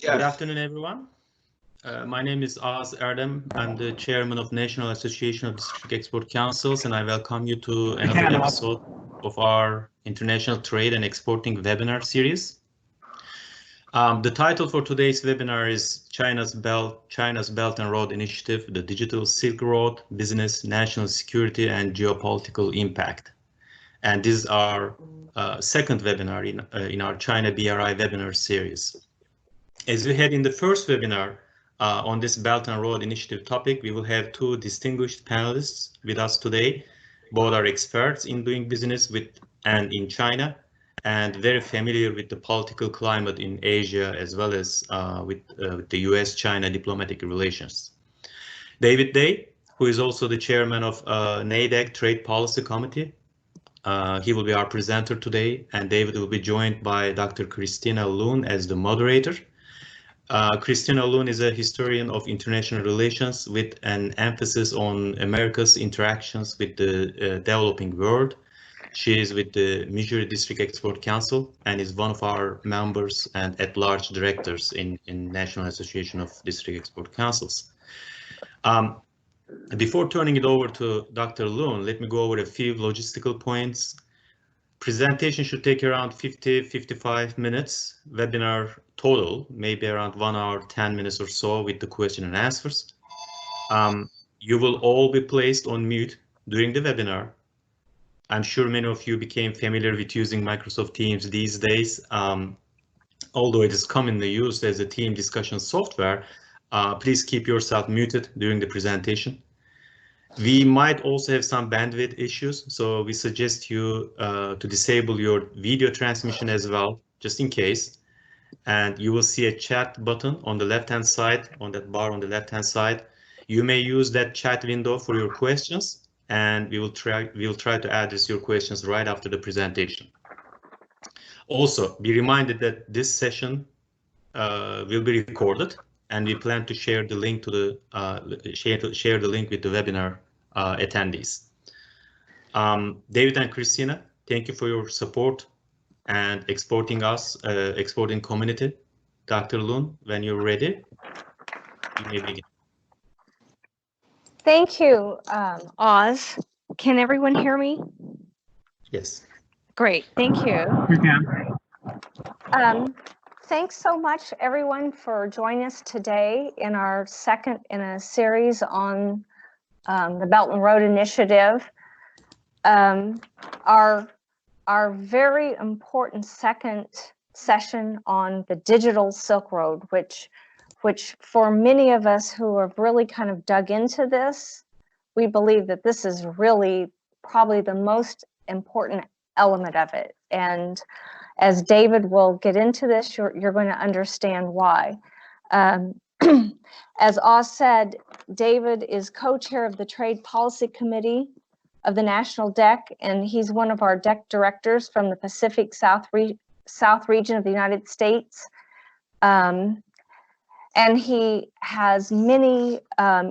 Good afternoon, everyone. My name is Oz Erdem. I'm the chairman of National Association of District Export Councils, and I welcome you to another episode of our International Trade and Exporting webinar series. The title for today's webinar is China's Belt and Road Initiative, the Digital Silk Road, Business, National Security, and Geopolitical Impact. And this is our second webinar in our China BRI webinar series. As we had in the first webinar on this Belt and Road Initiative topic, we will have two distinguished panelists with us today. Both are experts in doing business with and in China, and very familiar with the political climate in Asia, as well as with the US-China diplomatic relations. David Day, who is also the chairman of NADEC Trade Policy Committee. He will be our presenter today, and David will be joined by Dr. Christina Loon as the moderator. Christina Loon is a historian of international relations with an emphasis on America's interactions with the developing world. She is with the Missouri District Export Council and is one of our members and at-large directors in National Association of District Export Councils. Before turning it over to Dr. Loon, let me go over a few logistical points. Presentation should take around 50-55 minutes. Webinar total, maybe around 1 hour, 10 minutes or so with the question and answers. You will all be placed on mute during the webinar. I'm sure many of you became familiar with using Microsoft Teams these days. Although it is commonly used as a team discussion software, please keep yourself muted during the presentation. We might also have some bandwidth issues, so we suggest you to disable your video transmission as well, just in case. And you will see a chat button on the left-hand side, on that bar on the left-hand side. You may use that chat window for your questions, and we will try to address your questions right after the presentation. Also, be reminded that this session will be recorded, and we plan to share the link to the share the link with the webinar attendees. David and Christina, thank you for your support and exporting community. Dr. Loon, when you're ready, you may begin. Thank you, Oz. Can everyone hear me? Yes. Great, thank you. We can. Thanks so much, everyone, for joining us today in our second in a series on the Belt and Road Initiative. Our very important second session on the digital Silk Road, which for many of us who have really kind of dug into this, we believe that this is really probably the most important element of it. And as David will get into this, you're going to understand why. As Oz said, David is co-chair of the Trade Policy Committee of the National DEC, and he's one of our DEC directors from the Pacific South region of the United States. And he has many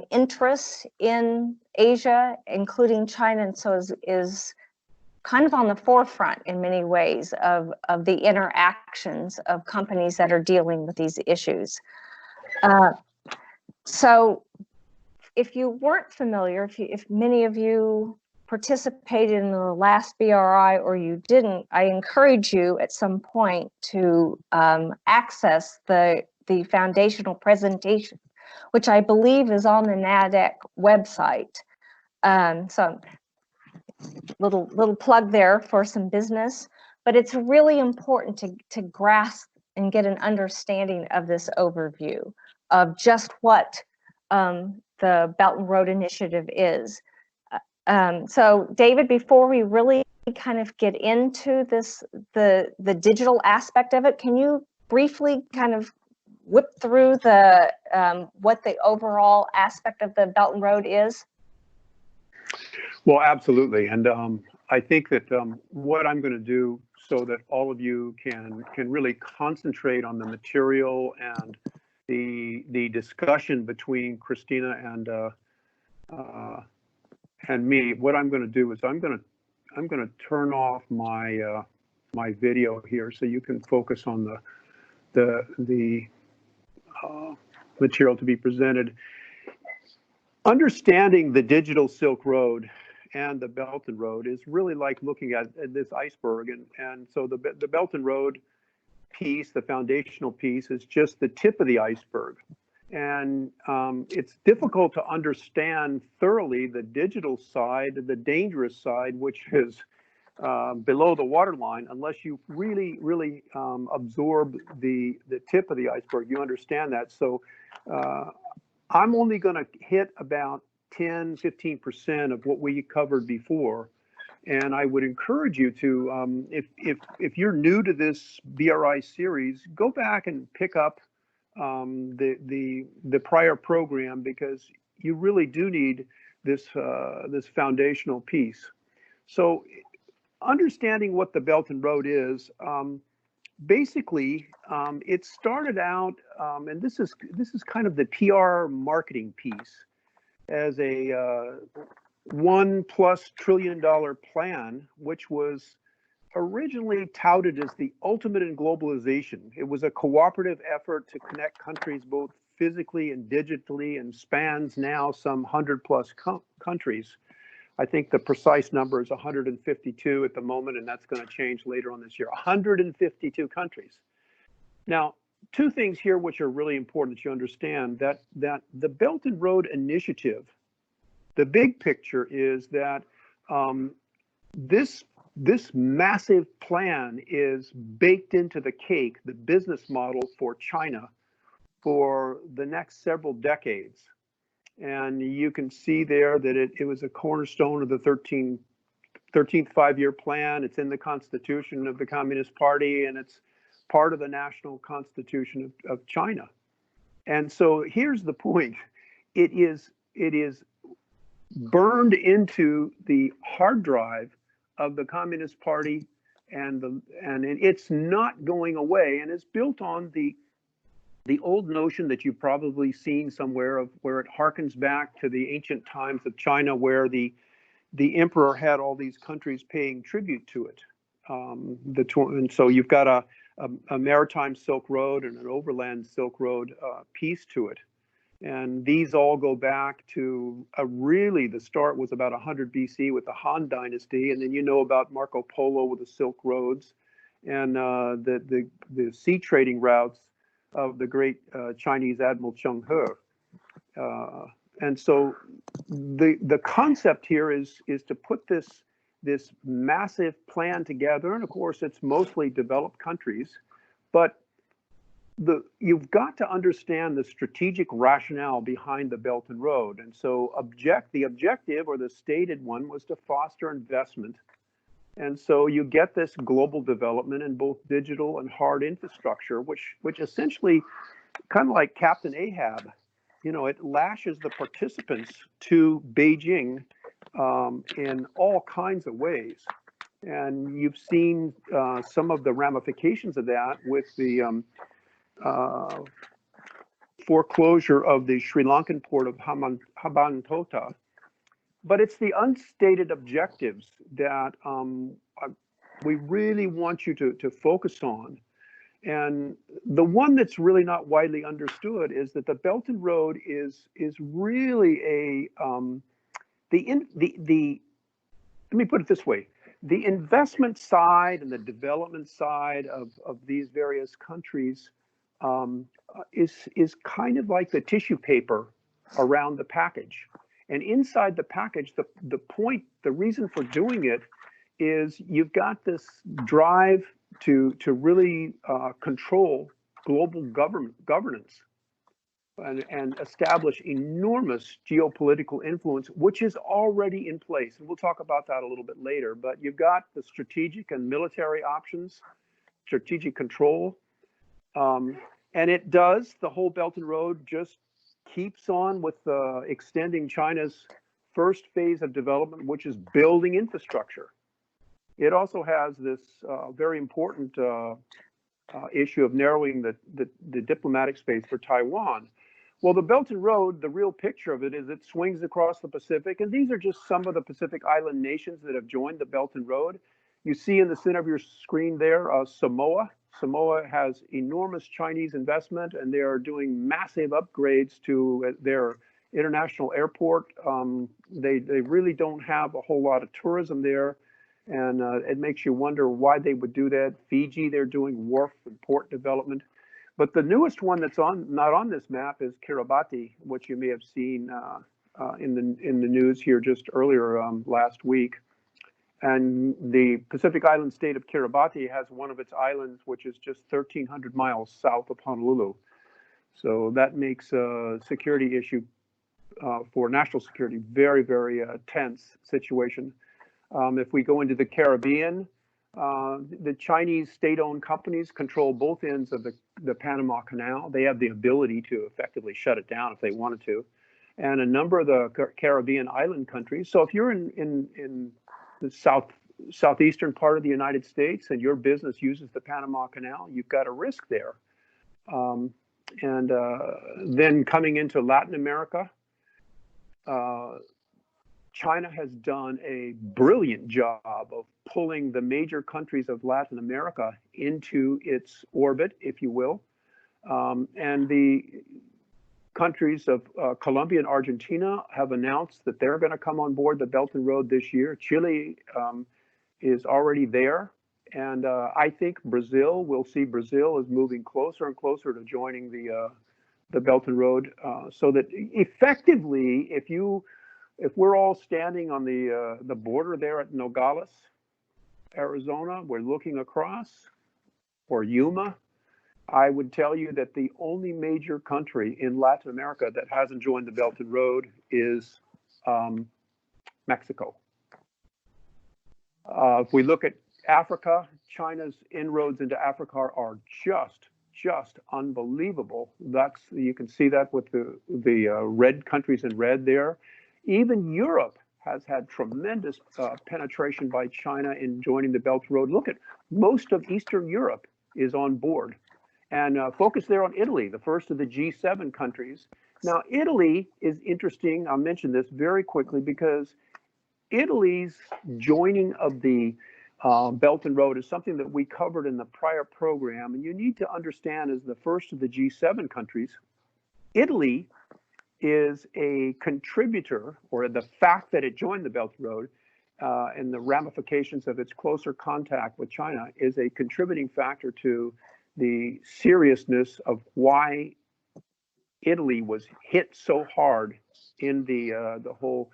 interests in Asia, including China, and so is kind of on the forefront in many ways of the interactions of companies that are dealing with these issues. So if you weren't familiar, if many of you participated in the last BRI or you didn't, I encourage you at some point to access the foundational presentation, which I believe is on the NADEC website. So little plug there for some business, but it's really important to grasp and get an understanding of this overview of just what the Belt and Road Initiative is. So David, before we really kind of get into this, the digital aspect of it, can you briefly kind of whip through the what the overall aspect of the Belt and Road is? Well, absolutely. And I think that what I'm going to do so that all of you can really concentrate on the material and the discussion between Christina and me, what I'm going to do is I'm going to turn off my my video here so you can focus on the material to be presented. Understanding the digital Silk Road and the Belt and Road is really like looking at this iceberg. And so the Belt and Road piece, the foundational piece, is just the tip of the iceberg. And it's difficult to understand thoroughly the digital side, the dangerous side, which is below the waterline, unless you really absorb the tip of the iceberg. You understand that. So I'm only going to hit about 10–15% of what we covered before. And I would encourage you to, if you're new to this BRI series, go back and pick up the prior program, because you really do need this this foundational piece. So understanding what the Belt and Road is, basically, it started out, and this is kind of the PR marketing piece, as a $1+ trillion plan, which was originally touted as the ultimate in globalization. It was a cooperative effort to connect countries both physically and digitally, and spans now some 100+ countries. I think the precise number is 152 at the moment, and that's going to change later on this year. 152 countries. Now, two things here which are really important that you understand, that the Belt and Road Initiative, the big picture is that this massive plan is baked into the cake, the business model for China for the next several decades. And you can see there that it was a cornerstone of the 13th five-year plan. It's in the Constitution of the Communist Party, and it's part of the national constitution of China. And so here's the point. It is burned into the hard drive of the Communist Party, and it's not going away, and it's built on the old notion that you've probably seen somewhere, of where it harkens back to the ancient times of China, where the emperor had all these countries paying tribute to it. And so you've got a maritime Silk Road and an overland Silk Road piece to it. And these all go back to really, the start was about 100 BC with the Han Dynasty, and then you know about Marco Polo with the Silk Roads, and the sea trading routes of the great Chinese Admiral Zheng He. And so the concept here is to put this massive plan together, and of course it's mostly developed countries, but you've got to understand the strategic rationale behind the Belt and Road. And so the objective, or the stated one, was to foster investment. And so you get this global development in both digital and hard infrastructure, which essentially, kind of like Captain Ahab, it lashes the participants to Beijing in all kinds of ways. And you've seen some of the ramifications of that with the foreclosure of the Sri Lankan port of Hambantota. But it's the unstated objectives that we really want you to focus on. And the one that's really not widely understood is that the Belt and Road is really let me put it this way. The investment side and the development side of these various countries is kind of like the tissue paper around the package. And inside the package, the reason for doing it is you've got this drive to really control global governance and establish enormous geopolitical influence, which is already in place. And we'll talk about that a little bit later. But you've got the strategic and military options, strategic control. And it does, the whole Belt and Road just keeps on with extending China's first phase of development, which is building infrastructure. It also has this very important issue of narrowing the diplomatic space for Taiwan. Well, the Belt and Road, the real picture of it is it swings across the Pacific, and these are just some of the Pacific Island nations that have joined the Belt and Road. You see in the center of your screen there, Samoa. Samoa has enormous Chinese investment, and they are doing massive upgrades to their international airport. They really don't have a whole lot of tourism there, and it makes you wonder why they would do that. Fiji, they're doing wharf and port development. But the newest one that's not on this map is Kiribati, which you may have seen in the news here just earlier last week. And the Pacific Island state of Kiribati has one of its islands, which is just 1,300 miles south of Honolulu. So that makes a security issue for national security very, very tense situation. If we go into the Caribbean, the Chinese state-owned companies control both ends of the Panama Canal. They have the ability to effectively shut it down if they wanted to. And a number of the Caribbean island countries. So if you're in the southeastern part of the United States and your business uses the Panama Canal, you've got a risk there. Then coming into Latin America, China has done a brilliant job of pulling the major countries of Latin America into its orbit, if you will. And the countries of Colombia and Argentina have announced that they're going to come on board the Belt and Road this year. Chile is already there. And I think we'll see Brazil is moving closer and closer to joining the Belt and Road. So that effectively, if we're all standing on the border there at Nogales, Arizona, we're looking across, or Yuma, I would tell you that the only major country in Latin America that hasn't joined the Belt and Road is Mexico. If we look at Africa, China's inroads into Africa are just unbelievable. You can see that with the red countries in red there. Even Europe has had tremendous penetration by China in joining the Belt and Road. Look at most of Eastern Europe is on board. And focus there on Italy, the first of the G7 countries. Now, Italy is interesting. I'll mention this very quickly because Italy's joining of the Belt and Road is something that we covered in the prior program. And you need to understand, as the first of the G7 countries, Italy is a contributor, or the fact that it joined the Belt and Road and the ramifications of its closer contact with China is a contributing factor to the seriousness of why Italy was hit so hard in the whole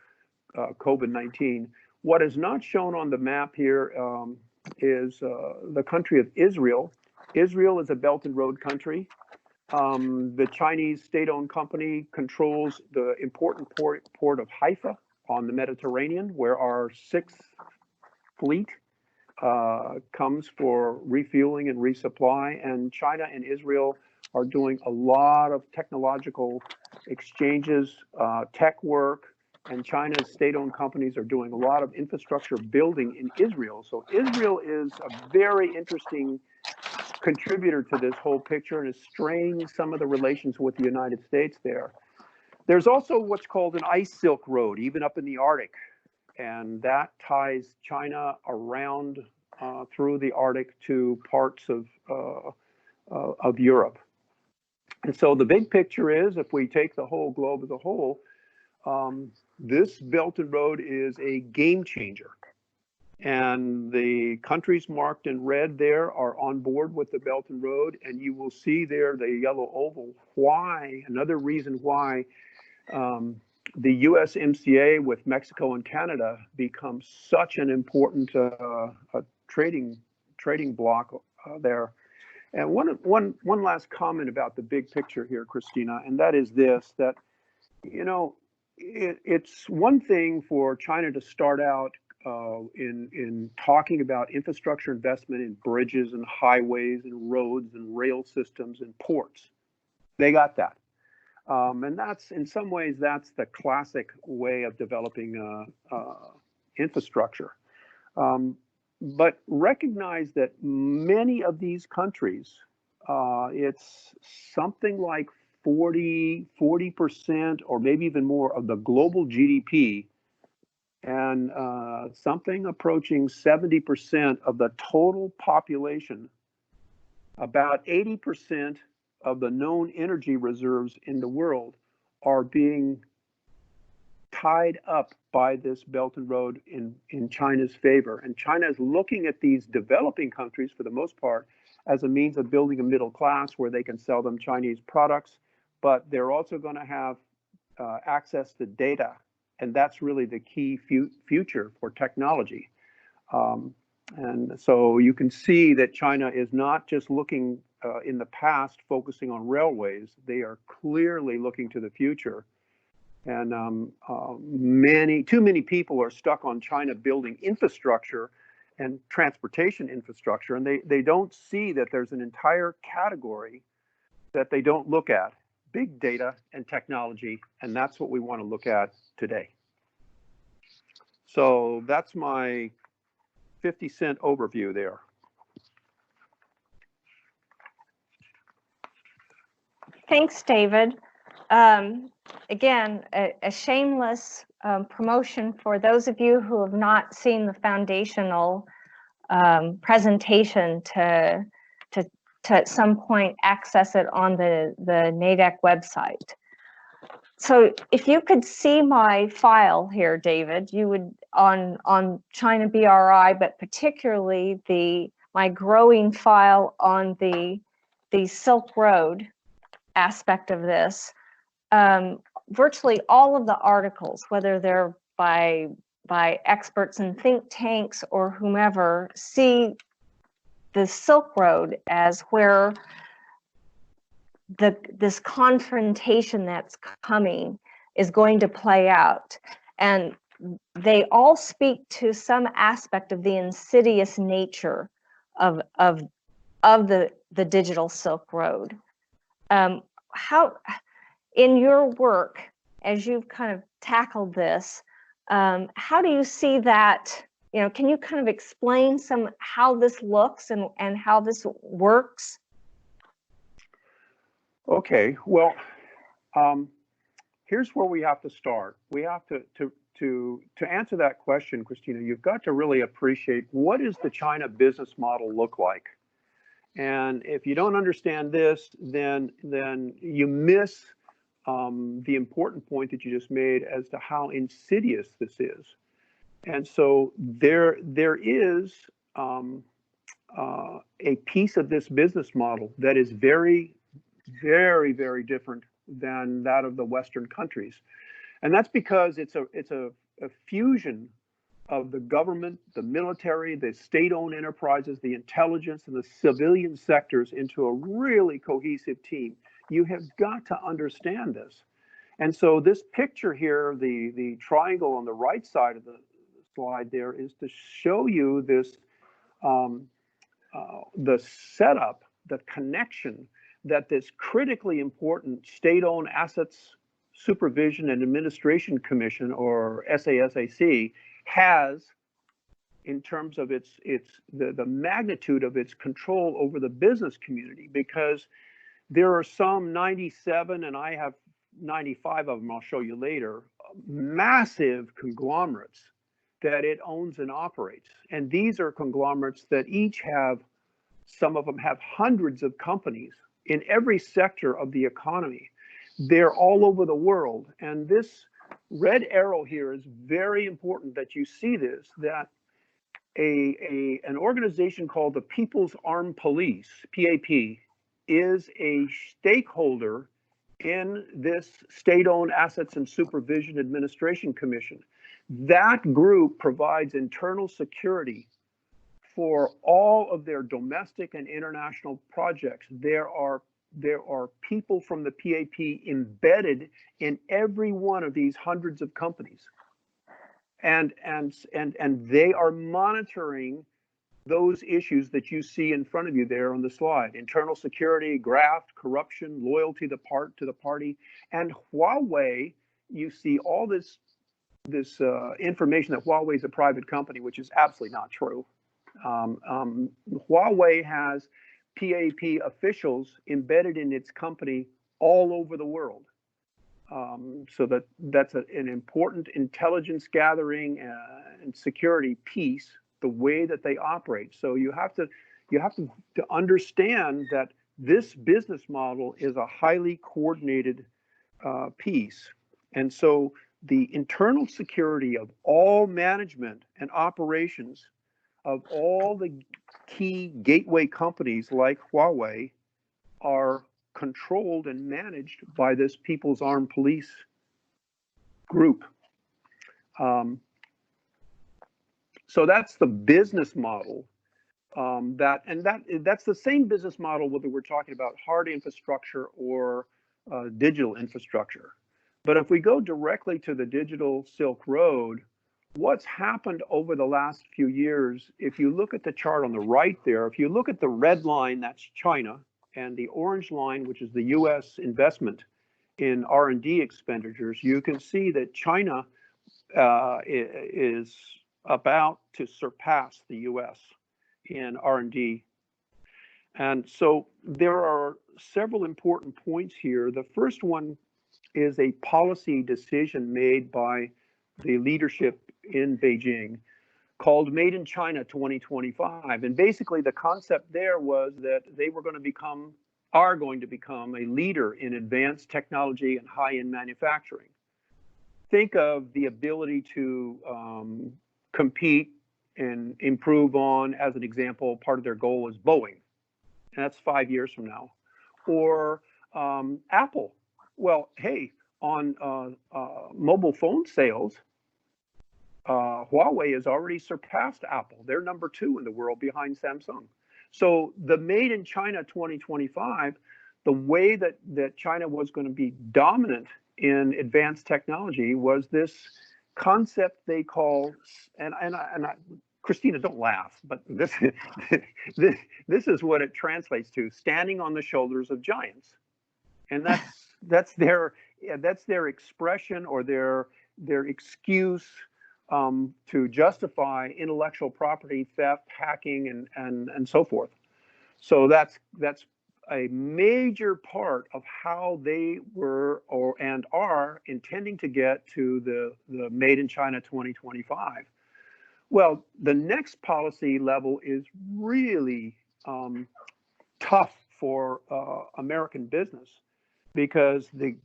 COVID-19. What is not shown on the map here is the country of Israel. Israel is a Belt and Road country. The Chinese state-owned company controls the important port of Haifa on the Mediterranean, where our 6th fleet comes for refueling and resupply. And China and Israel are doing a lot of technological exchanges, tech work, and China's state-owned companies are doing a lot of infrastructure building in Israel. So Israel is a very interesting contributor to this whole picture and is straining some of the relations with the United States there. There's also what's called an ice silk road, even up in the Arctic, and that ties China around through the Arctic to parts of Europe. And so the big picture is, if we take the whole globe as a whole, this Belt and Road is a game changer. And the countries marked in red there are on board with the Belt and Road, and you will see there the yellow oval. Why? Another reason why the USMCA with Mexico and Canada becomes such an important trading bloc there. And one last comment about the big picture here, Christina, and that is this: that it's one thing for China to start out in talking about infrastructure investment in bridges and highways and roads and rail systems and ports. They got that. And that's, in some ways, that's the classic way of developing infrastructure. But recognize that many of these countries, it's something like 40% or maybe even more of the global GDP, and something approaching 70% of the total population About 80% of the known energy reserves in the world are being tied up by this Belt and Road in China's favor. And China is looking at these developing countries, for the most part, as a means of building a middle class where they can sell them Chinese products. But they're also going to have access to data. And that's really the key future for technology. And so you can see that China is not just looking in the past, focusing on railways. They are clearly looking to the future. And too many people are stuck on China building infrastructure and transportation infrastructure, and they don't see that there's an entire category that they don't look at: big data and technology, and that's what we want to look at today. So that's my 50-cent overview there. Thanks, David. Again, a shameless promotion for those of you who have not seen the foundational presentation to at some point access it on the NADEC website. So if you could see my file here, David, you would on China BRI, but particularly my growing file on the Silk Road aspect of this. Virtually all of the articles, whether they're by experts in think tanks or whomever, see the Silk Road as where this confrontation that's coming is going to play out. And they all speak to some aspect of the insidious nature of the digital Silk Road. How, in your work, as you've kind of tackled this, how do you see that? You know, can you kind of explain how this looks and how this works? Okay, well, here's where we have to start. We have to answer that question, Christina, you've got to really appreciate what does the China business model look like? And if you don't understand this, then you miss the important point that you just made as to how insidious this is. And so there is a piece of this business model that is very, very, very different than that of the Western countries. And that's because it's a fusion of the government, the military, the state-owned enterprises, the intelligence, and the civilian sectors into a really cohesive team. You have got to understand this. And so this picture here, the triangle on the right side of the slide there, is to show you this, the setup, the connection that this critically important state-owned assets supervision and administration commission, or SASAC, has in terms of the magnitude of its control over the business community, because there are some 97, and I have 95 of them, I'll show you later, massive conglomerates that it owns and operates. And these are conglomerates that each have, some of them have hundreds of companies in every sector of the economy. They're all over the world. And this red arrow here is very important that you see this, that an organization called the People's Armed Police, PAP, is a stakeholder in this state-owned assets and supervision administration commission. That group provides internal security for all of their domestic and international projects. There are people from the PAP embedded in every one of these hundreds of companies, and they are monitoring those issues that you see in front of you there on the slide: internal security, graft, corruption, loyalty to the party. And Huawei, you see all this information that Huawei is a private company, which is absolutely not true. Huawei has PAP officials embedded in its company all over the world. So that's an important intelligence gathering and security piece, the way that they operate. So you have you have to understand that this business model is a highly coordinated piece. And so the internal security of all management and operations of all the key gateway companies like Huawei are controlled and managed by this People's Armed Police group. So that's the business model. That's the same business model whether we're talking about hard infrastructure or digital infrastructure. But if we go directly to the digital Silk Road, what's happened over the last few years, if you look at the chart on the right there, if you look at the red line, that's China, and the orange line, which is the US investment in R&D expenditures, you can see that China is about to surpass the US in R&D. And so there are several important points here. The first one is a policy decision made by the leadership in Beijing called Made in China 2025. And basically the concept there was that they were going to become, are going to become a leader in advanced technology and high-end manufacturing. Think of the ability to compete and improve on, as an example, part of their goal is Boeing. And that's 5 years from now. Or Apple. Well, hey, on mobile phone sales, Huawei has already surpassed Apple. They're number 2 in the world behind Samsung. So the Made in China 2025, the way that China was going to be dominant in advanced technology was this concept they call, and Christina, don't laugh, but this is what it translates to: standing on the shoulders of giants. And that's their expression or their excuse to justify intellectual property theft, hacking, and so forth. So that's a major part of how they were and are intending to get to the Made in China 2025. Well, the next policy level is really tough for American business, because the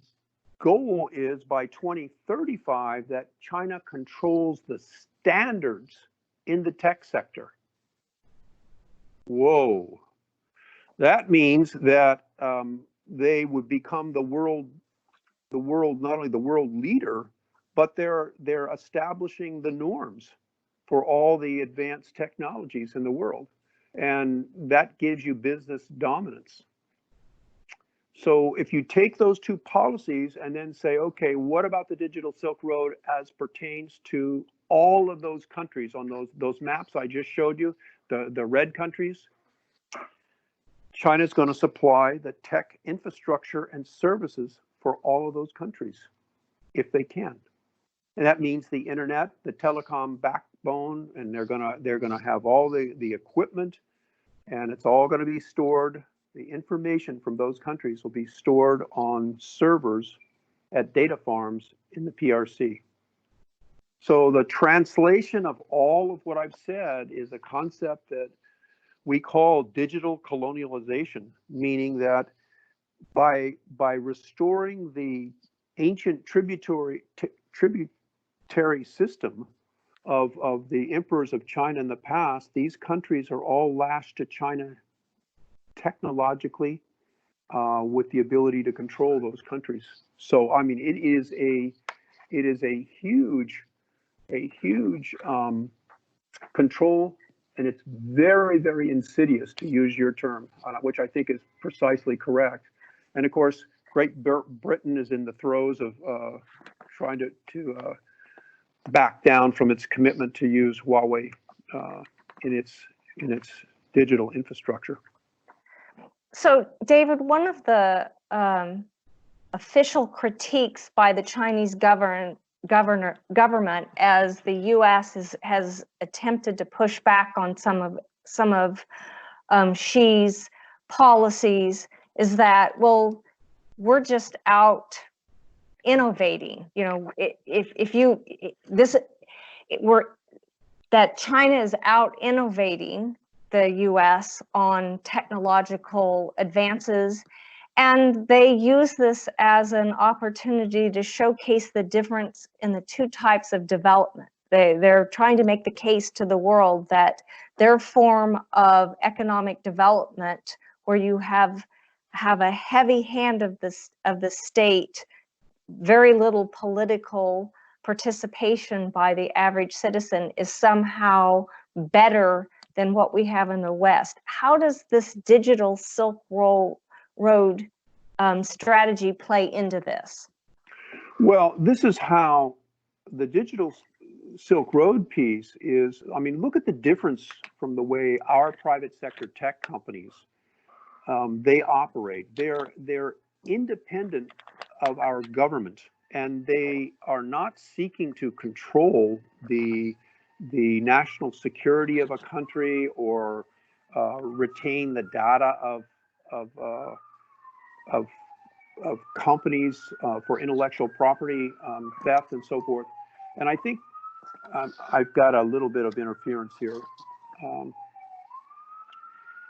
goal is by 2035 that China controls the standards in the tech sector. Whoa. That means that they would become the world, not only the world leader, but they're establishing the norms for all the advanced technologies in the world. And that gives you business dominance. So if you take those two policies and then say, okay, what about the digital Silk Road as pertains to all of those countries on those maps I just showed you, the red countries? China's going to supply the tech infrastructure and services for all of those countries, if they can. And that means the internet, the telecom backbone, and they're gonna have all the equipment, and it's all going to be stored. The information from those countries will be stored on servers at data farms in the PRC. So the translation of all of what I've said is a concept that we call digital colonialization, meaning that by restoring the ancient tributary system of the emperors of China in the past, these countries are all lashed to China technologically with the ability to control those countries. So I mean, it is a huge control, and it's very, very insidious, to use your term, which I think is precisely correct. And of course, Great Britain is in the throes of trying to back down from its commitment to use Huawei in its digital infrastructure. So, David, one of the official critiques by the Chinese government, as the U.S. has attempted to push back on some of Xi's policies, is that, well, we're just out innovating. You know, that China is out innovating the US on technological advances, and they use this as an opportunity to showcase the difference in the two types of development. They're trying to make the case to the world that their form of economic development, where you have a heavy hand of the state, very little political participation by the average citizen, is somehow better than what we have in the West. How does this digital Silk Road strategy play into this? Well, this is how the digital Silk Road piece is. I mean, look at the difference from the way our private sector tech companies they operate. They're independent of our government, and they are not seeking to control the national security of a country or retain the data of companies for intellectual property theft and so forth. And I think I've got a little bit of interference here.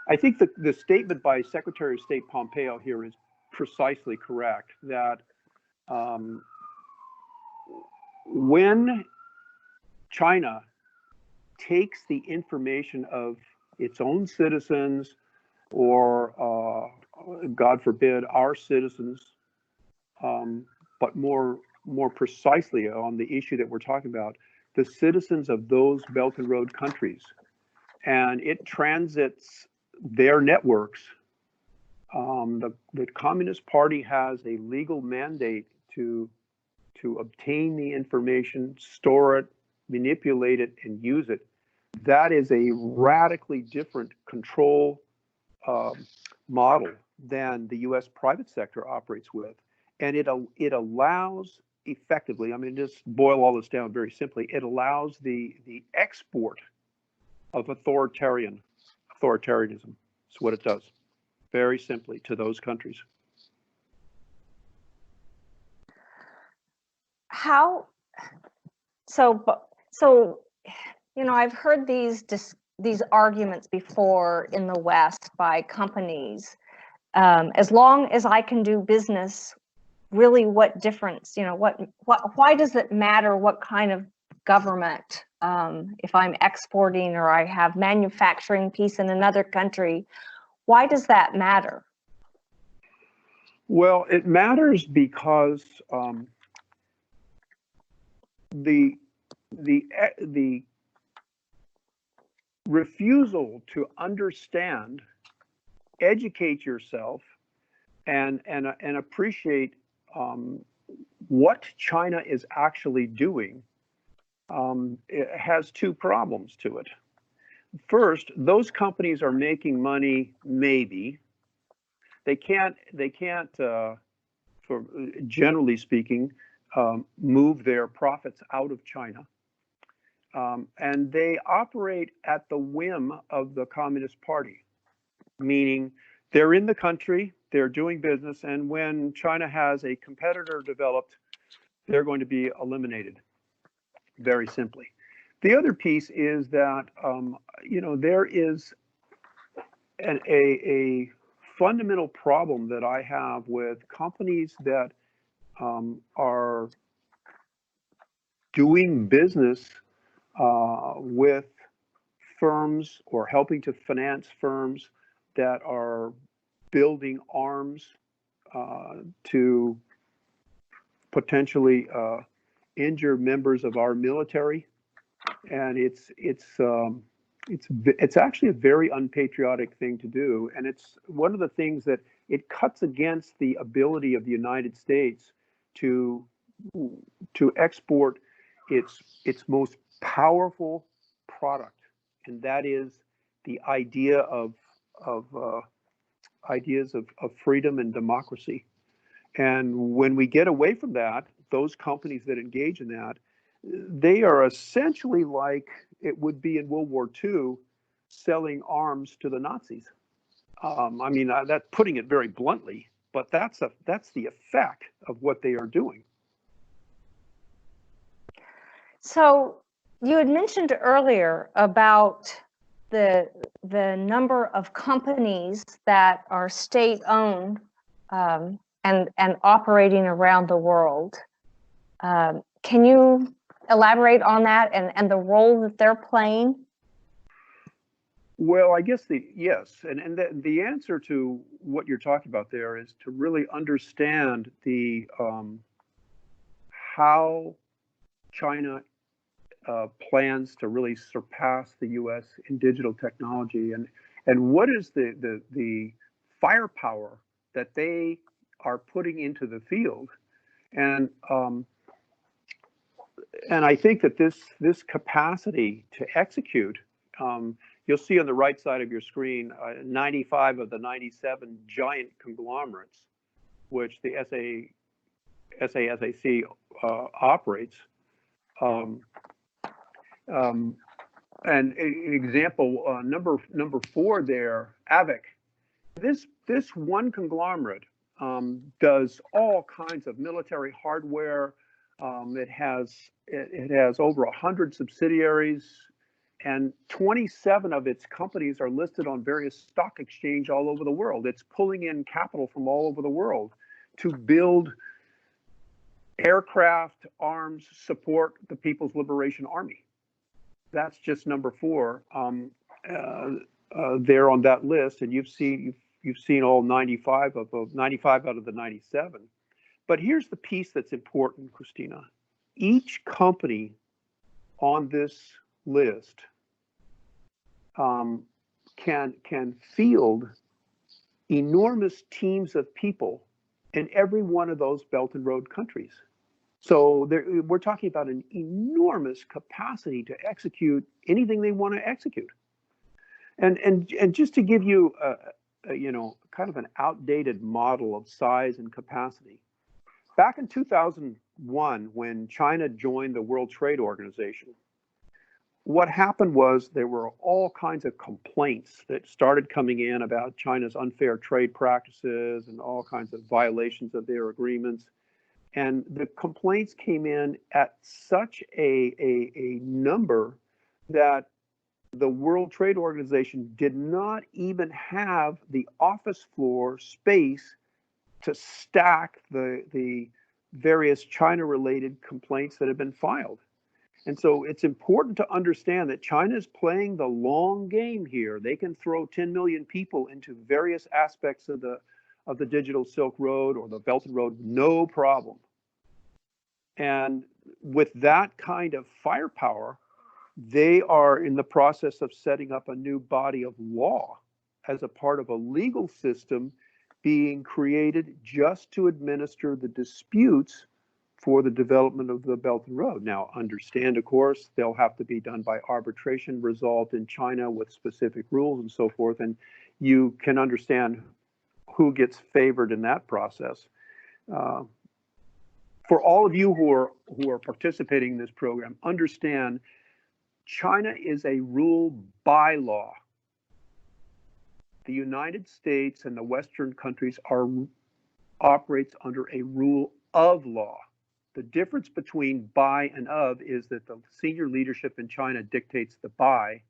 I think the statement by Secretary of State Pompeo here is precisely correct, that when China takes the information of its own citizens, or God forbid, our citizens, but more precisely on the issue that we're talking about, the citizens of those Belt and Road countries, and it transits their networks, the Communist Party has a legal mandate to obtain the information, store it, manipulate it, and use it. That is a radically different control model than the U.S. private sector operates with. And it allows, effectively, I mean, just boil all this down very simply, it allows the export of authoritarianism. That's what it does, very simply, to those countries. How so? You know, I've heard these arguments before in the West by companies. As long as I can do business, really, what difference? You know, why does it matter what kind of government? If I'm exporting or I have manufacturing piece in another country, why does that matter? Well, it matters because the refusal to understand, educate yourself, and appreciate what China is actually doing, it has two problems to it. First, those companies are making money, maybe. They can't, for generally speaking, move their profits out of China. And they operate at the whim of the Communist Party, meaning they're in the country, they're doing business, and when China has a competitor developed, they're going to be eliminated, very simply. The other piece is that, you know, there is a fundamental problem that I have with companies that are doing business with firms or helping to finance firms that are building arms to potentially injure members of our military, and it's actually a very unpatriotic thing to do, and it's one of the things that it cuts against the ability of the United States to export its most powerful product, and that is the idea of ideas of freedom and democracy. And when we get away from that, those companies that engage in that, they are essentially like it would be in World War II, selling arms to the Nazis. I mean, that's putting it very bluntly, but that's the effect of what they are doing. So you had mentioned earlier about the number of companies that are state-owned and operating around the world. Can you elaborate on that and the role that they're playing? Well, I guess yes, and the answer to what you're talking about there is to really understand the how China plans to really surpass the U.S. in digital technology, and what is the firepower that they are putting into the field, and I think that this capacity to execute. You'll see on the right side of your screen 95 of the 97 giant conglomerates, which the SASAC operates. And an example, number 4 there, AVIC. This one conglomerate does all kinds of military hardware. It has over 100 subsidiaries, and 27 of its companies are listed on various stock exchange all over the world. It's pulling in capital from all over the world to build aircraft, arms, support the People's Liberation Army. That's just number 4 there on that list, and you've seen all 95 out of the 97. But here's the piece that's important, Christina. Each company on this list can field enormous teams of people in every one of those Belt and Road countries. So we're talking about an enormous capacity to execute anything they want to execute. And just to give you kind of an outdated model of size and capacity, back in 2001, when China joined the World Trade Organization, what happened was there were all kinds of complaints that started coming in about China's unfair trade practices and all kinds of violations of their agreements. And the complaints came in at such a number that the World Trade Organization did not even have the office floor space to stack the various China-related complaints that have been filed. And so it's important to understand that China is playing the long game here. They can throw 10 million people into various aspects of the digital Silk Road or the Belt and Road, no problem. And with that kind of firepower, they are in the process of setting up a new body of law as a part of a legal system being created just to administer the disputes for the development of the Belt and Road. Now, understand, of course, they'll have to be done by arbitration resolved in China with specific rules and so forth. And you can understand who gets favored in that process. For all of you who are participating in this program, understand China is a rule by law. The United States and the Western countries operates under a rule of law. The difference between by and of is that the senior leadership in China dictates the by,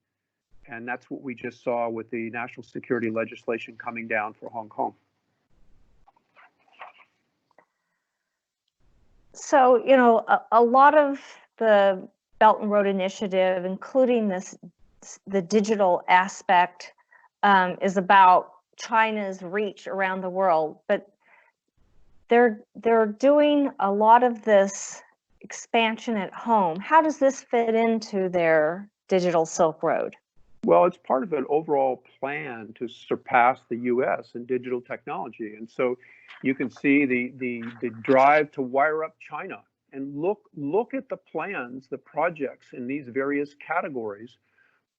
and that's what we just saw with the national security legislation coming down for Hong Kong. So, a lot of the Belt and Road Initiative, including the digital aspect, is about China's reach around the world, but they're doing a lot of this expansion at home. How does this fit into their digital Silk Road? Well, it's part of an overall plan to surpass the U.S. in digital technology. And so you can see the drive to wire up China. And look at the plans, the projects in these various categories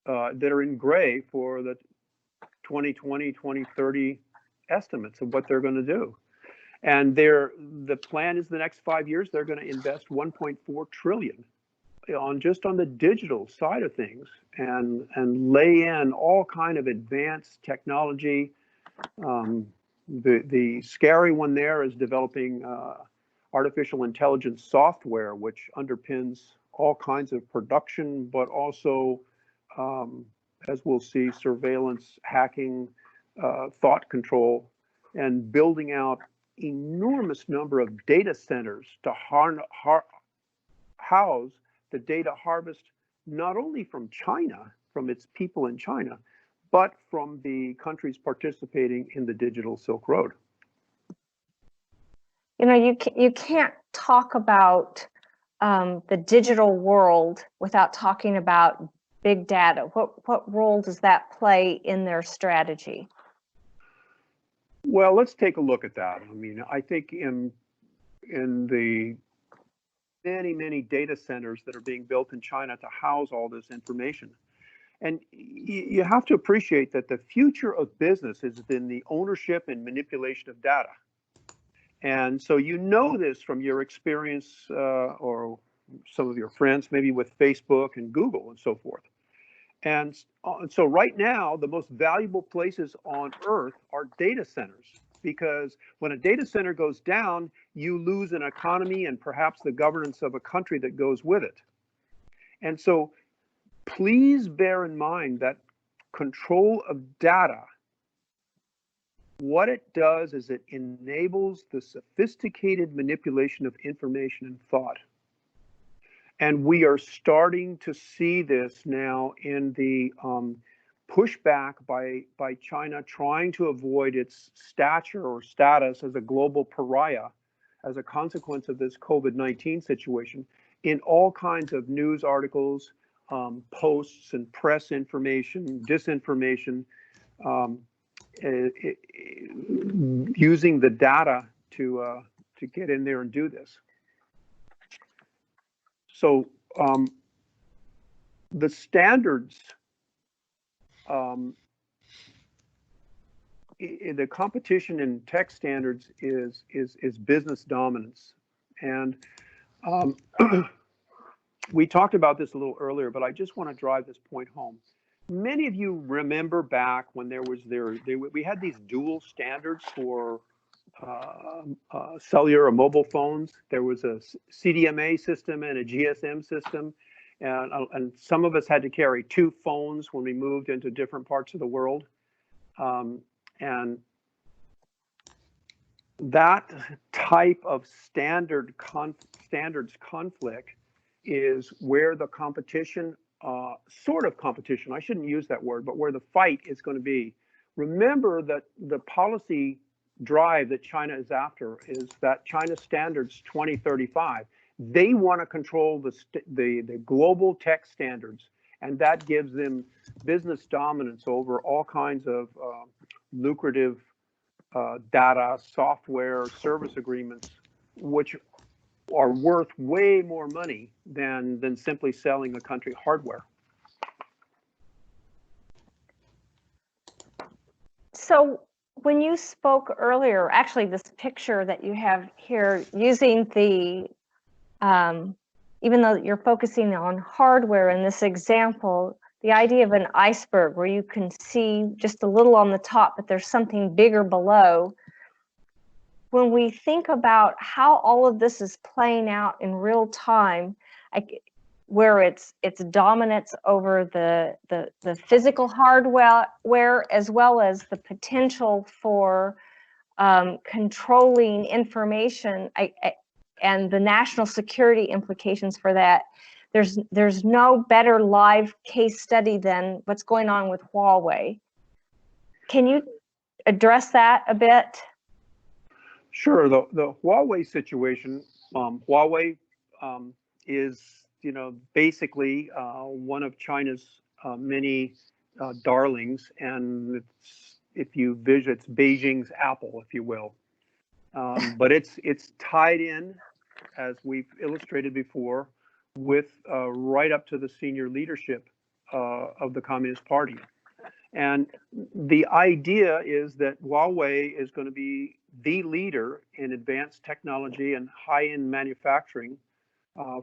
that are in gray for the 2020, 2030 estimates of what they're going to do. And the plan is the next 5 years, they're going to invest 1.4 trillion on the digital side of things and lay in all kind of advanced technology. The scary one there is developing artificial intelligence software, which underpins all kinds of production, but also as we'll see, surveillance, hacking, thought control, and building out enormous number of data centers to house the data harvest, not only from China, from its people in China, but from the countries participating in the digital Silk Road. You know, you can't talk about the digital world without talking about big data. What role does that play in their strategy? Well, let's take a look at that. I mean, I think in the many data centers that are being built in China to house all this information. And you have to appreciate that the future of business is in the ownership and manipulation of data. And so you know this from your experience or some of your friends, maybe with Facebook and Google and so forth. And so right now, the most valuable places on Earth are data centers, because when a data center goes down, you lose an economy and perhaps the governance of a country that goes with it. And so please bear in mind that control of data, what it does is it enables the sophisticated manipulation of information and thought. And we are starting to see this now in the pushback by China trying to avoid its stature or status as a global pariah as a consequence of this COVID-19 situation in all kinds of news articles, posts and press information, disinformation, using the data to get in there and do this. So the standards, the competition in tech standards is business dominance, and we talked about this a little earlier, but I just want to drive this point home. Many of you remember back when we had these dual standards for cellular or mobile phones. There was a CDMA system and a GSM system, and some of us had to carry two phones when we moved into different parts of the world. And that type of standards conflict is where the competition, sort of competition, I shouldn't use that word, but where the fight is going to be. Remember that the policy drive that China is after is that China Standards 2035. They want to control the global tech standards, and that gives them business dominance over all kinds of lucrative data, software, service agreements, which are worth way more money than simply selling a country hardware. So when you spoke earlier, actually this picture that you have here using the, even though you're focusing on hardware in this example, the idea of an iceberg where you can see just a little on the top, but there's something bigger below. When we think about how all of this is playing out in real time, where it's dominance over the physical hardware, as well as the potential for controlling information and the national security implications for that, there's no better live case study than what's going on with Huawei. Can you address that a bit? Sure. The Huawei situation, Huawei is, basically one of China's many darlings, and it's Beijing's Apple, if you will. But it's tied in, as we've illustrated before, with right up to the senior leadership of the Communist Party. And the idea is that Huawei is going to be the leader in advanced technology and high-end manufacturing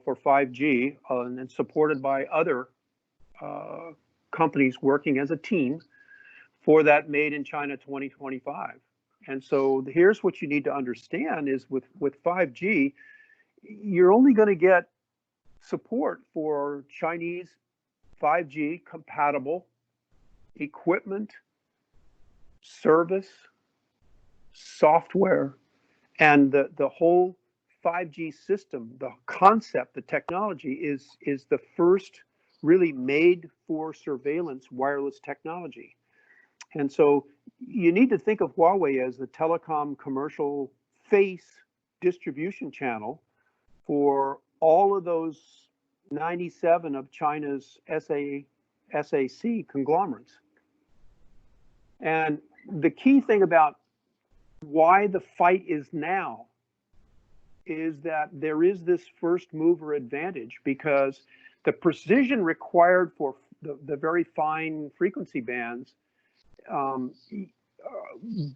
for 5G, and supported by other companies working as a team for that Made in China 2025. And so here's what you need to understand is with 5G, you're only going to get support for Chinese 5G compatible equipment, service, software, and the whole 5G system, the concept, the technology is the first really made for surveillance wireless technology. And so you need to think of Huawei as the telecom commercial face distribution channel for all of those 97 of China's SAC conglomerates. And the key thing about why the fight is now is that there is this first mover advantage, because the precision required for the very fine frequency bands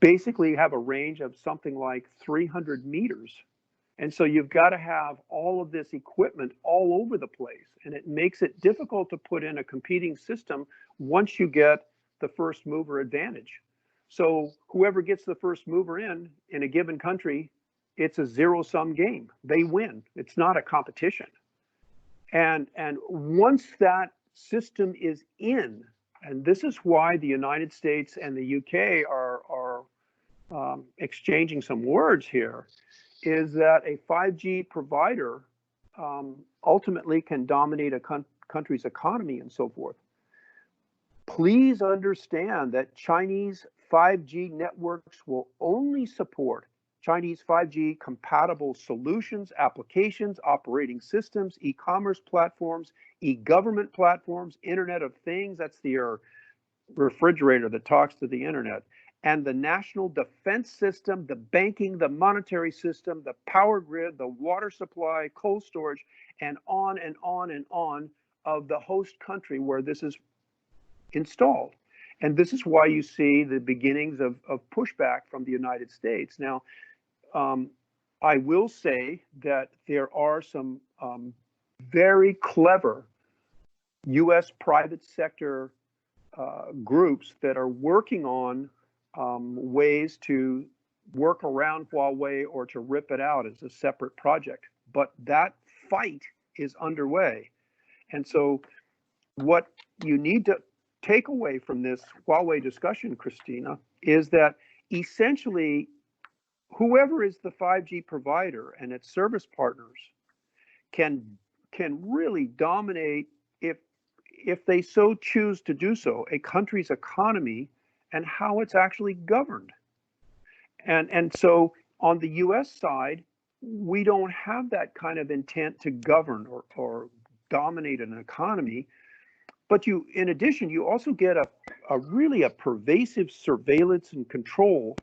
basically have a range of something like 300 meters. And so you've got to have all of this equipment all over the place. And it makes it difficult to put in a competing system once you get the first mover advantage. So whoever gets the first mover in a given country, it's a zero-sum game. They win. It's not a competition. And once that system is in, and this is why the United States and the UK are exchanging some words here, is that a 5G provider ultimately can dominate a country's economy and so forth. Please understand that Chinese 5G networks will only support Chinese 5G compatible solutions, applications, operating systems, e-commerce platforms, e-government platforms, Internet of Things, that's your refrigerator that talks to the internet, and the national defense system, the banking, the monetary system, the power grid, the water supply, cold storage, and on and on and on of the host country where this is installed. And this is why you see the beginnings of pushback from the United States. Now, I will say that there are some very clever U.S. private sector groups that are working on ways to work around Huawei or to rip it out as a separate project. But that fight is underway. And so what you need to take away from this Huawei discussion, Christina, is that essentially whoever is the 5G provider and its service partners can really dominate, if they so choose to do so, a country's economy and how it's actually governed. And so on the US side, we don't have that kind of intent to govern or dominate an economy. But in addition, you also get a really pervasive surveillance and control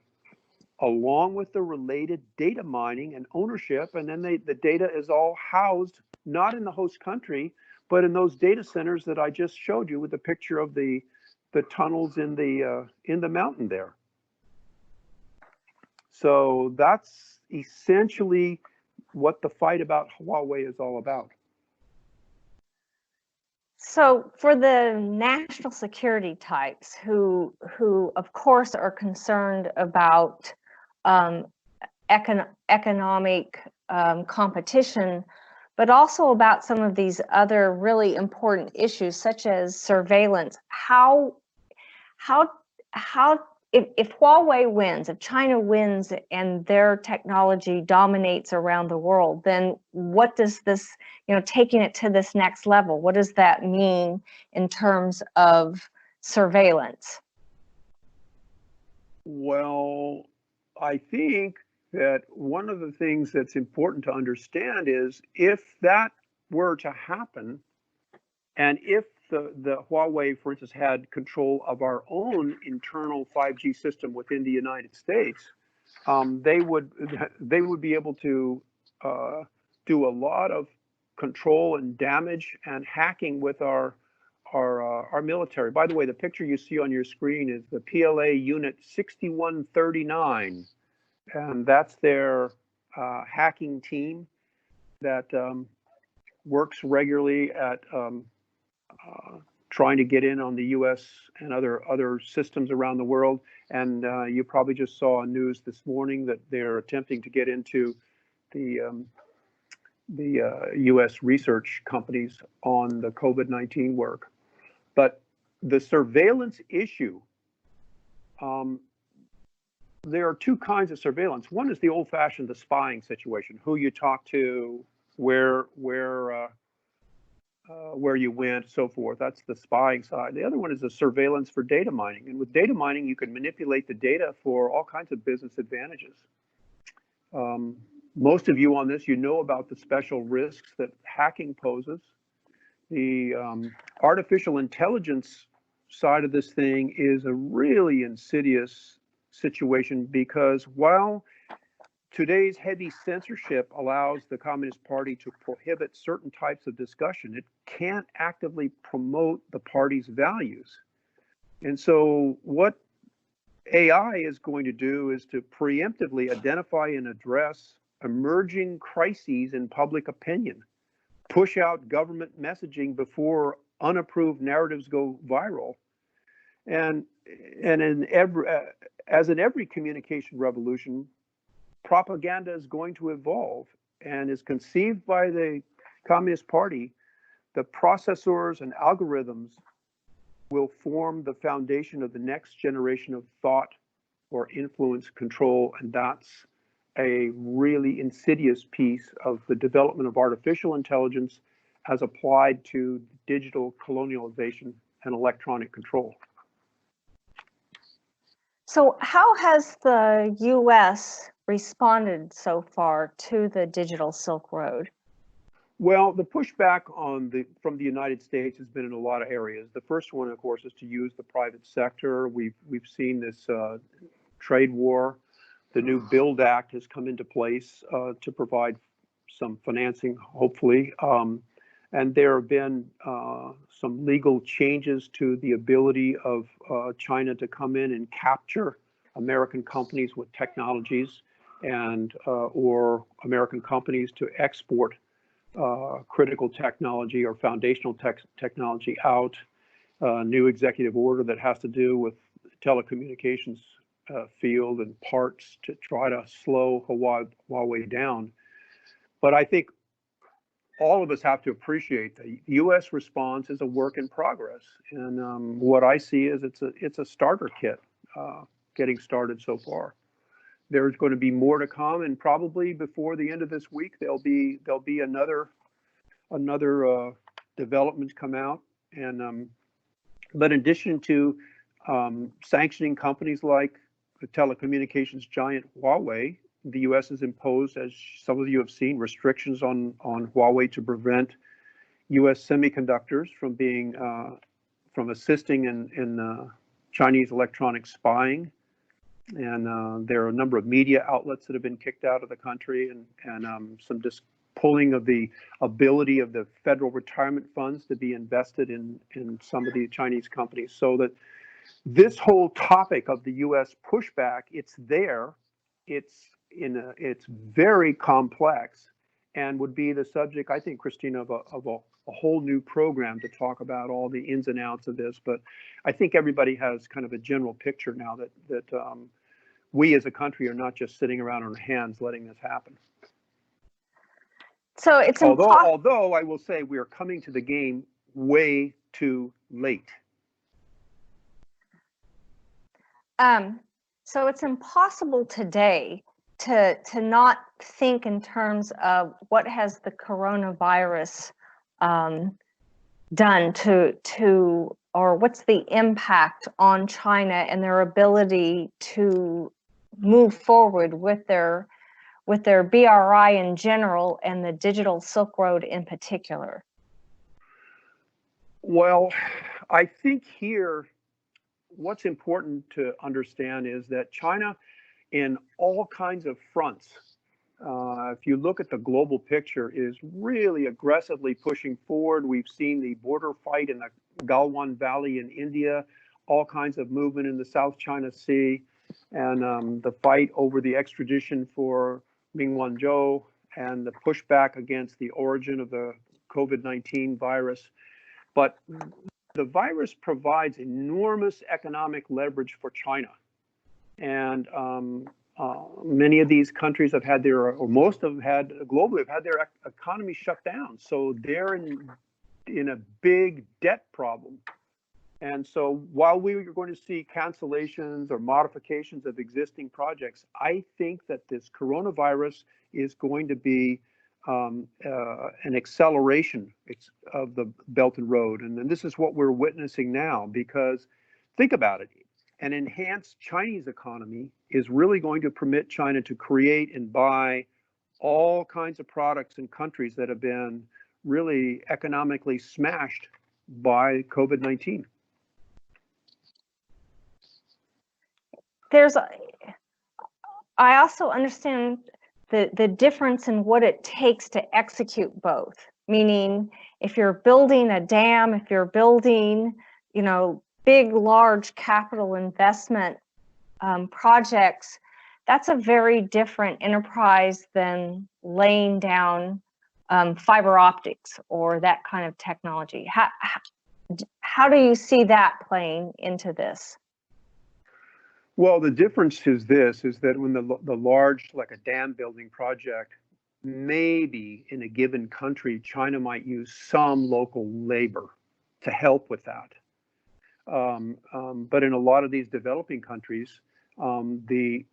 along with the related data mining and ownership. And then the data is all housed, not in the host country, but in those data centers that I just showed you with the picture of the tunnels in the mountain there. So that's essentially what the fight about Huawei is all about. So for the national security types who of course are concerned about economic competition, but also about some of these other really important issues such as surveillance, if Huawei wins, if China wins and their technology dominates around the world, then what does this, taking it to this next level, what does that mean in terms of surveillance? Well, I think that one of the things that's important to understand is if that were to happen, and if the Huawei, for instance, had control of our own internal 5G system within the United States, they would be able to do a lot of control and damage and hacking with our military. By the way, the picture you see on your screen is the PLA Unit 6139, and that's their hacking team that works regularly at trying to get in on the U.S. and other systems around the world. And you probably just saw on news this morning that they're attempting to get into the U.S. research companies on the COVID-19 work. But the surveillance issue, there are two kinds of surveillance. One is the old-fashioned, the spying situation, who you talk to, where you went, so forth. That's the spying side. The other one is the surveillance for data mining. And with data mining, you can manipulate the data for all kinds of business advantages. Most of you on this, you know about the special risks that hacking poses. The artificial intelligence side of this thing is a really insidious situation, because while today's heavy censorship allows the Communist Party to prohibit certain types of discussion, it can't actively promote the party's values. And so what AI is going to do is to preemptively identify and address emerging crises in public opinion, push out government messaging before unapproved narratives go viral. And as in every communication revolution, propaganda is going to evolve, and is conceived by the Communist Party. The processors and algorithms will form the foundation of the next generation of thought or influence control, and that's a really insidious piece of the development of artificial intelligence as applied to digital colonialization and electronic control. So how has the U.S. responded so far to the digital Silk Road? Well, the pushback from the United States has been in a lot of areas. The first one, of course, is to use the private sector. We've seen this trade war. The new BUILD Act has come into place to provide some financing, hopefully. And there have been some legal changes to the ability of China to come in and capture American companies with technologies, and or American companies to export critical technology or foundational technology out. New executive order that has to do with telecommunications field and parts to try to slow Huawei down. But I think all of us have to appreciate the U.S. response is a work in progress, and what I see is it's a starter kit getting started so far. There's going to be more to come, and probably before the end of this week there'll be another developments come out. And but in addition to sanctioning companies like the telecommunications giant Huawei, the U.S. has imposed, as some of you have seen, restrictions on Huawei to prevent U.S. semiconductors from assisting in Chinese electronic spying. And there are a number of media outlets that have been kicked out of the country, and some just pulling of the ability of the federal retirement funds to be invested in some of the Chinese companies. So that this whole topic of the U.S. pushback, it's there, it's very complex, and would be the subject, I think, Christina, of a whole new program to talk about all the ins and outs of this. But I think everybody has kind of a general picture now that we as a country are not just sitting around on our hands letting this happen. So it's although I will say we are coming to the game way too late. So it's impossible today to not think in terms of what has the coronavirus done to or what's the impact on China and their ability to move forward with their BRI in general and the digital Silk Road in particular. Well, I think here what's important to understand is that China, in all kinds of fronts, if you look at the global picture, is really aggressively pushing forward. We've seen the border fight in the Galwan Valley in India, all kinds of movement in the South China Sea, and the fight over the extradition for Ming Wanzhou, and the pushback against the origin of the COVID-19 virus. But the virus provides enormous economic leverage for China. And many of these countries have had or most of them had, globally, have had their economy shut down. So they're in a big debt problem. And so while we are going to see cancellations or modifications of existing projects, I think that this coronavirus is going to be an acceleration of the Belt and Road. And then this is what we're witnessing now, because think about it. An enhanced Chinese economy is really going to permit China to create and buy all kinds of products in countries that have been really economically smashed by COVID-19. I also understand the difference in what it takes to execute both. Meaning, if you're building a dam, if you're building, big, large capital investment projects, that's a very different enterprise than laying down fiber optics or that kind of technology. How do you see that playing into this? Well, the difference is that when the large, like a dam building project, maybe in a given country, China might use some local labor to help with that. But in a lot of these developing countries, the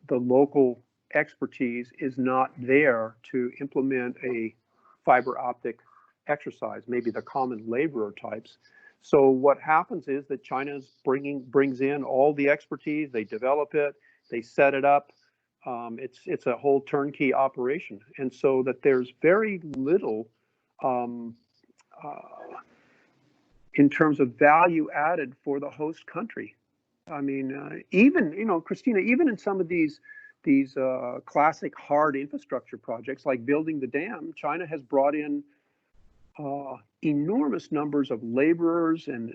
local expertise is not there to implement a fiber optic exercise, maybe the common laborer types. So what happens is that China brings in all the expertise, they develop it, they set it up. It's a whole turnkey operation, and so that there's very little in terms of value added for the host country. I mean, even Christina, even in some of these classic hard infrastructure projects like building the dam, China has brought in enormous numbers of laborers and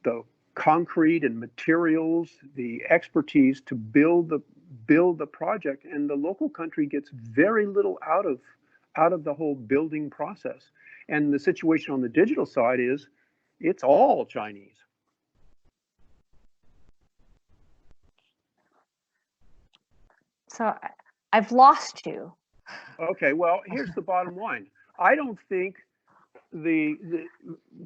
the concrete and materials, the expertise to build the project, and the local country gets very little out of the whole building process. And the situation on the digital side is it's all Chinese. So I've lost you. Okay, well, here's the bottom line. I don't think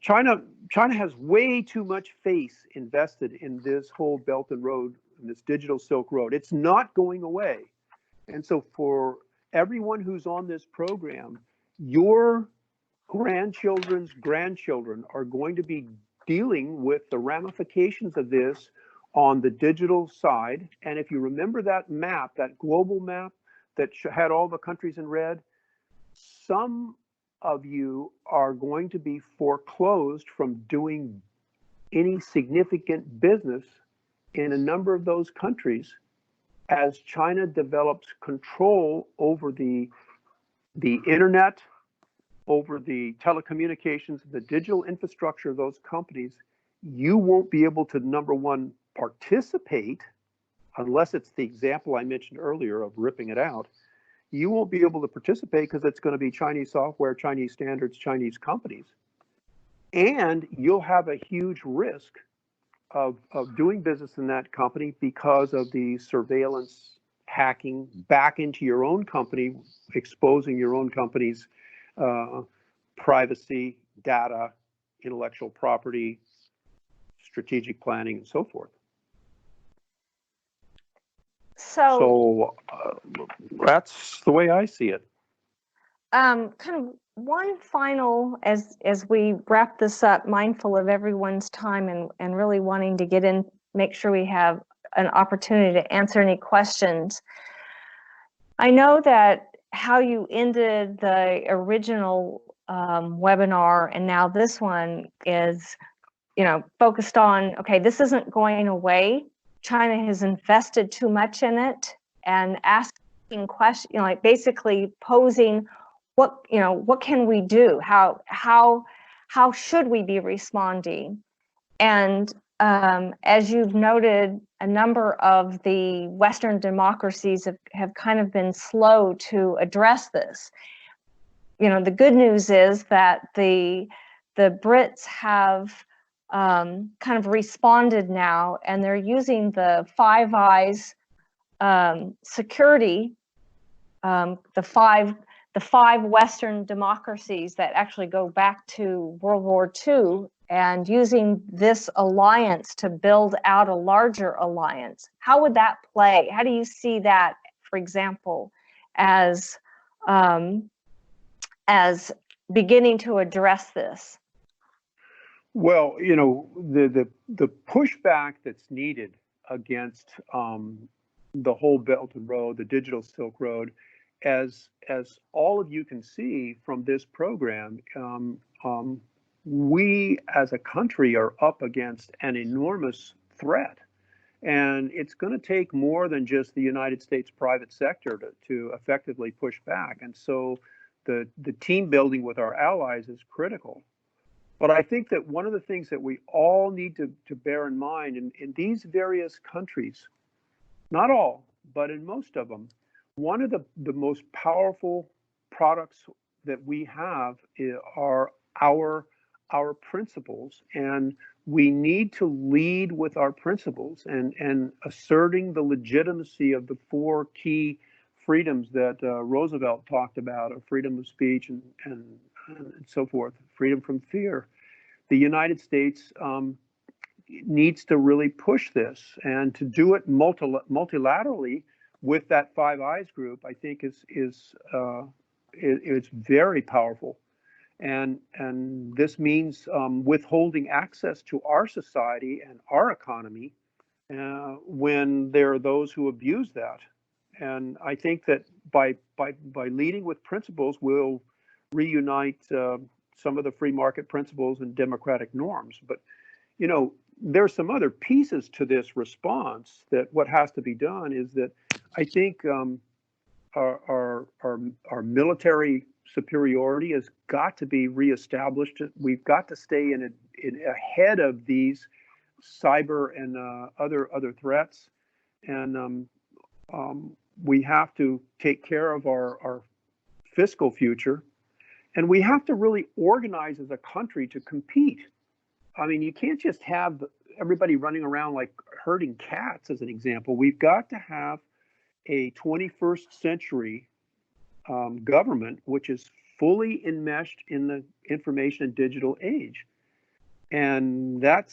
China has way too much face invested in this whole Belt and Road, this digital Silk Road. It's not going away. And so for everyone who's on this program, your grandchildren's grandchildren are going to be dealing with the ramifications of this on the digital side. And if you remember that map, that global map that had all the countries in red, some of you are going to be foreclosed from doing any significant business in a number of those countries as China develops control over the internet, over the telecommunications, the digital infrastructure of those companies. You won't be able to, number one, participate, unless it's the example I mentioned earlier of ripping it out. You won't be able to participate because it's going to be Chinese software, Chinese standards, Chinese companies. And you'll have a huge risk of doing business in that company because of the surveillance hacking back into your own company, exposing your own company's privacy, data, intellectual property, strategic planning, and so forth. So that's the way I see it. Kind of one final, as we wrap this up, mindful of everyone's time and really wanting to get in, make sure we have an opportunity to answer any questions. I know that how you ended the original webinar and now this one is, focused on, okay, this isn't going away. China has invested too much in it, and asking questions, like basically posing, what can we do? How should we be responding? And as you've noted, a number of the Western democracies have kind of been slow to address this. The good news is that the Brits have kind of responded now, and they're using the Five Eyes security, the five Western democracies that actually go back to World War II and using this alliance to build out a larger alliance. How would that play? How do you see that, for example, as beginning to address this? Well, the pushback that's needed against the whole Belt and Road, the digital Silk Road, as all of you can see from this program, we as a country are up against an enormous threat. And it's going to take more than just the United States private sector to effectively push back. And so the team building with our allies is critical. But I think that one of the things that we all need to bear in mind in these various countries, not all, but in most of them, one of the most powerful products that we have are our principles, and we need to lead with our principles and asserting the legitimacy of the four key freedoms that Roosevelt talked about: of freedom of speech and so forth, freedom from fear. The United States needs to really push this, and to do it multilaterally with that Five Eyes group, I think it's very powerful. And this means withholding access to our society and our economy when there are those who abuse that. And I think that by leading with principles, we'll reunite some of the free market principles and democratic norms. But there's some other pieces to this response that what has to be done is that I think our military superiority has got to be reestablished. We've got to stay in ahead of these cyber and other threats, and we have to take care of our fiscal future, and we have to really organize as a country to compete. I mean, you can't just have everybody running around like herding cats, as an example. We've got to have a 21st century government which is fully enmeshed in the information and digital age. And that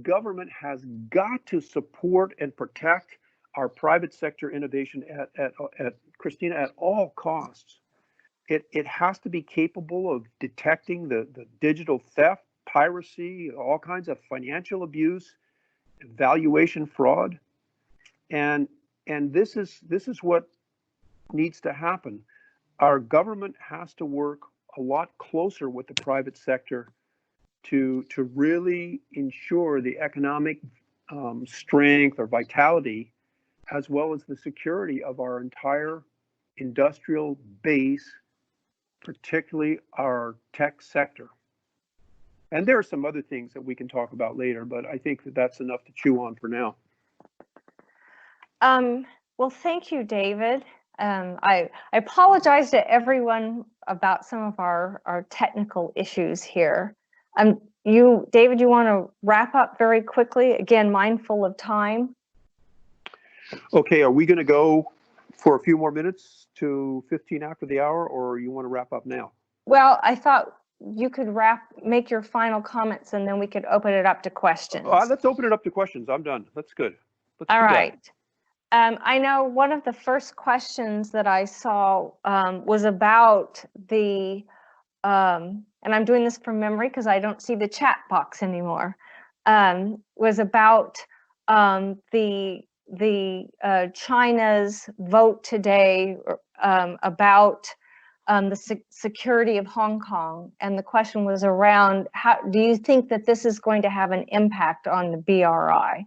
government has got to support and protect our private sector innovation at Christina, at all costs. It has to be capable of detecting the digital theft, piracy, all kinds of financial abuse, valuation fraud. And this is what needs to happen. Our government has to work a lot closer with the private sector to really ensure the economic strength or vitality, as well as the security of our entire industrial base, particularly our tech sector. And there are some other things that we can talk about later, but I think that that's enough to chew on for now. Well, thank you, David. I apologize to everyone about some of our technical issues here. David, you want to wrap up very quickly? Again, mindful of time. Okay, are we going to go for a few more minutes to 15 after the hour, or you want to wrap up now? Well, I thought you could make your final comments, and then we could open it up to questions. Let's open it up to questions. I'm done. That's good. All right. I know one of the first questions that I saw was about the, and I'm doing this from memory because I don't see the chat box anymore, was about the China's vote today about the security of Hong Kong. And the question was around, how do you think that this is going to have an impact on the BRI?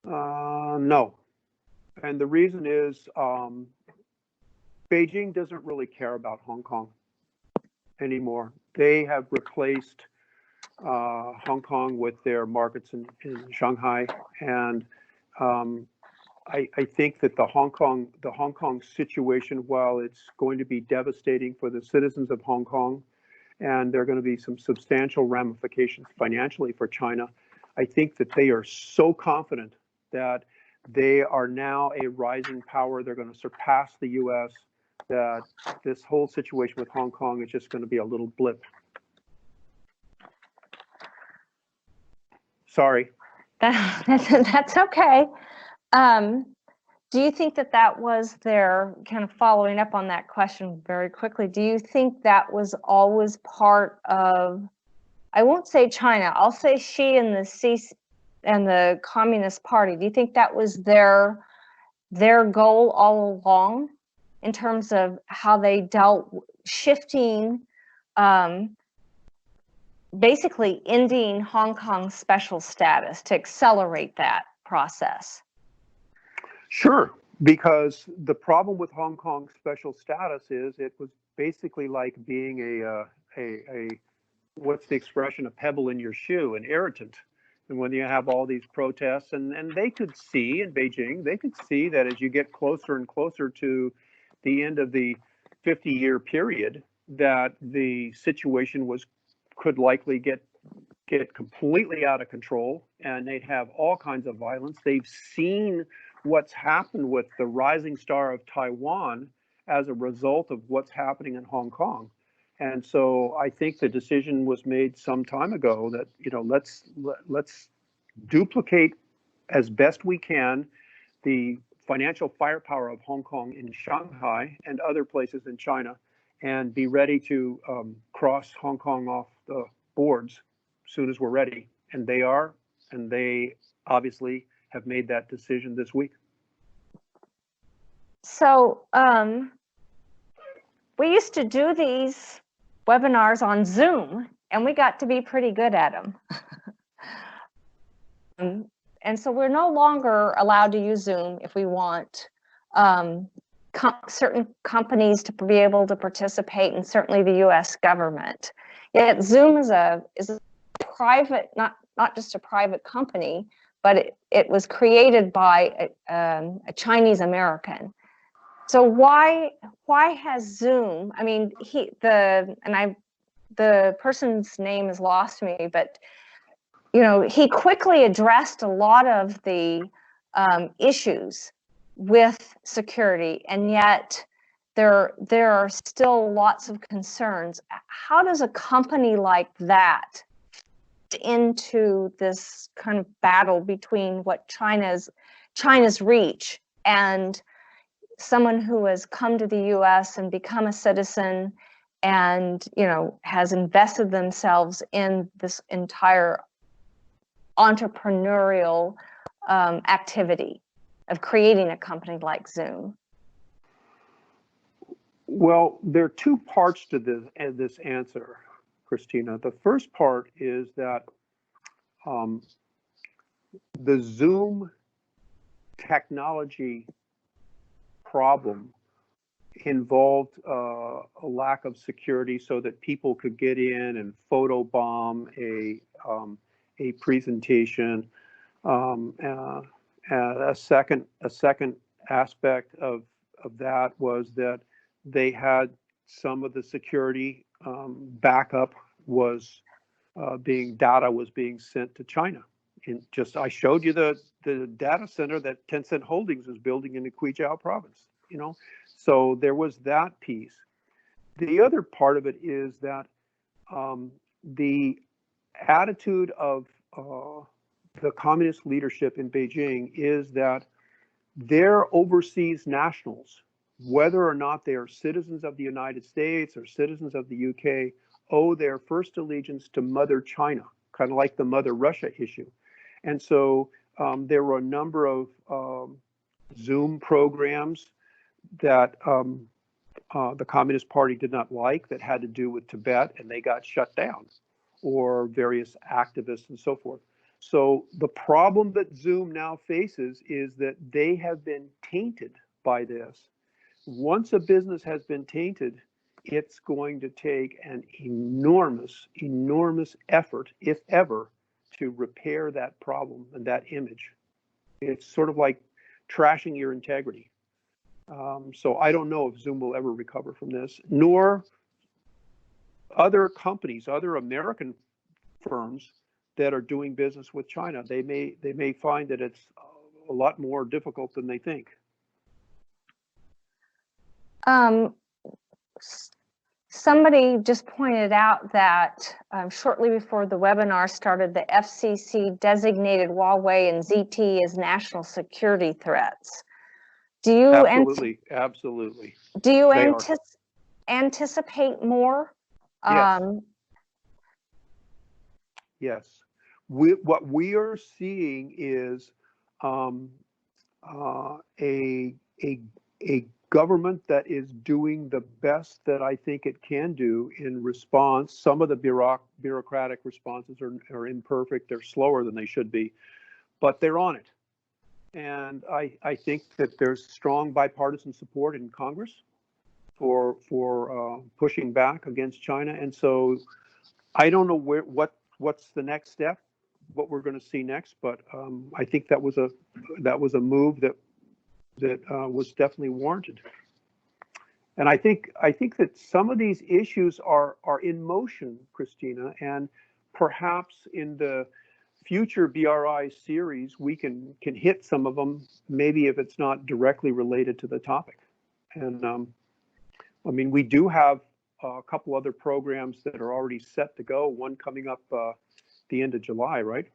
No. And the reason is Beijing doesn't really care about Hong Kong anymore. They have replaced Hong Kong with their markets in Shanghai. And I think that the Hong Kong situation, while it's going to be devastating for the citizens of Hong Kong, and there are going to be some substantial ramifications financially for China, I think that they are so confident that they are now a rising power. They're going to surpass the U.S., that this whole situation with Hong Kong is just going to be a little blip. Sorry. That's okay. Do you think that that was their, kind of following up on that question very quickly, do you think that was always part of, I won't say China, I'll say Xi and the Communist Party. Do you think that was their goal all along in terms of how they dealt shifting, basically ending Hong Kong's special status to accelerate that process? Sure, because the problem with Hong Kong's special status is it was basically like being a what's the expression, a pebble in your shoe, an irritant. And when you have all these protests, and they could see in Beijing, they could see that as you get closer and closer to the end of the 50-year period, that the situation could likely get completely out of control, and they'd have all kinds of violence. They've seen what's happened with the rising star of Taiwan as a result of what's happening in Hong Kong. And so I think the decision was made some time ago that, let's duplicate as best we can the financial firepower of Hong Kong in Shanghai and other places in China, and be ready to cross Hong Kong off the boards as soon as we're ready. And they are, and they obviously have made that decision this week. So we used to do these webinars on Zoom, and we got to be pretty good at them. And so we're no longer allowed to use Zoom if we want certain companies to be able to participate, and certainly the U.S. government. Yet Zoom is a private, not just a private company, but it was created by a Chinese American. So why has Zoom? I mean, the person's name has lost me, but he quickly addressed a lot of the issues with security, and yet there are still lots of concerns. How does a company like that fit into this kind of battle between what China's reach and someone who has come to the U.S. and become a citizen and has invested themselves in this entire entrepreneurial activity of creating a company like Zoom? Well, there are two parts to this answer, Christina. The first part is that the Zoom technology problem involved a lack of security so that people could get in and photobomb a presentation. A second aspect of that was that they had some of the security backup data was being sent to China. I showed you the data center that Tencent Holdings is building in the Guizhou province. So there was that piece. The other part of it is that the attitude of the communist leadership in Beijing is that their overseas nationals, whether or not they are citizens of the United States or citizens of the UK, owe their first allegiance to Mother China, kind of like the Mother Russia issue. And so there were a number of Zoom programs that the Communist Party did not like that had to do with Tibet, and they got shut down, or various activists and so forth. So the problem that Zoom now faces is that they have been tainted by this. Once a business has been tainted, it's going to take an enormous, enormous effort, if ever, to repair that problem and that image. It's sort of like trashing your integrity. So I don't know if Zoom will ever recover from this, nor other companies, other American firms that are doing business with China. They may find that it's a lot more difficult than they think. somebody just pointed out that shortly before the webinar started, the FCC designated Huawei and ZTE as national security threats. Do you Absolutely. Do you anticipate more? Yes. Yes. What we are seeing is a government that is doing the best that I think it can do in response. Some of the bureaucratic responses are imperfect. They're slower than they should be, but they're on it. And I think that there's strong bipartisan support in Congress for pushing back against China. And so I don't know what's the next step, what we're going to see next, but I think that was a move that was definitely warranted. And I think that some of these issues are in motion, Christina, and perhaps in the future BRI series we can hit some of them, maybe if it's not directly related to the topic. And I mean, we do have a couple other programs that are already set to go, one coming up the end of July, right?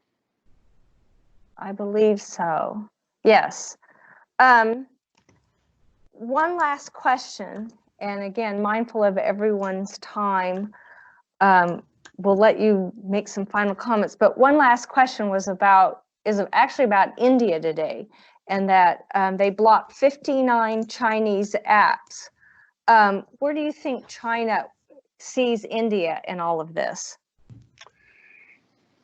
I believe so. Yes. One last question, and again, mindful of everyone's time, we'll let you make some final comments, but one last question is actually about India today, and that they blocked 59 Chinese apps. Where do you think China sees India in all of this?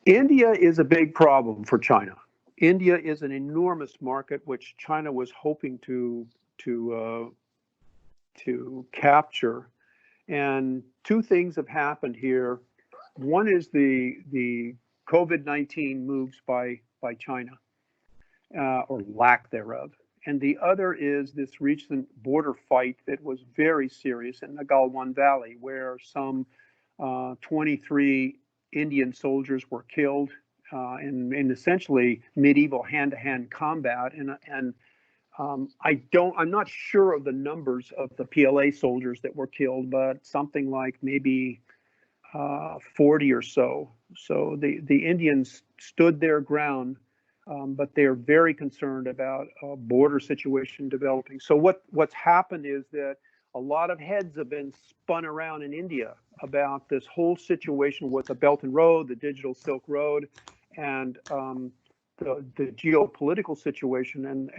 India is a big problem for China. India is an enormous market which China was hoping to capture, and two things have happened here. One is the COVID-19 moves by China, or lack thereof, and the other is this recent border fight that was very serious in the Galwan Valley, where some 23 Indian soldiers were killed in essentially medieval hand-to-hand combat, and I'm not sure of the numbers of the PLA soldiers that were killed, but something like maybe 40 or so. So the Indians stood their ground, but they are very concerned about a border situation developing. So what's happened is that a lot of heads have been spun around in India about this whole situation with the Belt and Road, the Digital Silk Road, and the geopolitical situation. And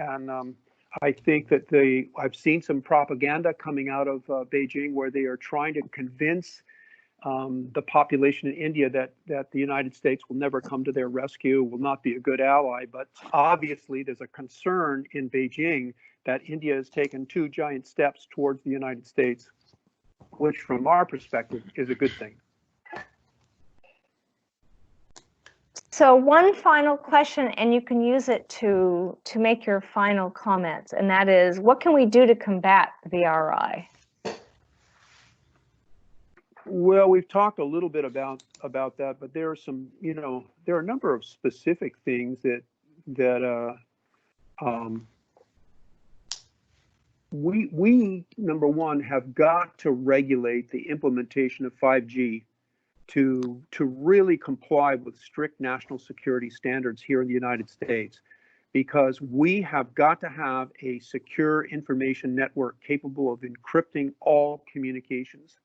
I think that I've seen some propaganda coming out of Beijing where they are trying to convince the population in India that the United States will never come to their rescue, will not be a good ally. But obviously there's a concern in Beijing that India has taken two giant steps towards the United States, which from our perspective is a good thing. So one final question, and you can use it to make your final comments, and that is, what can we do to combat VRI? Well, we've talked a little bit about that, but there are some, there are a number of specific things that we number one have got to regulate the implementation of 5G to really comply with strict national security standards here in the United States, because we have got to have a secure information network capable of encrypting all communications.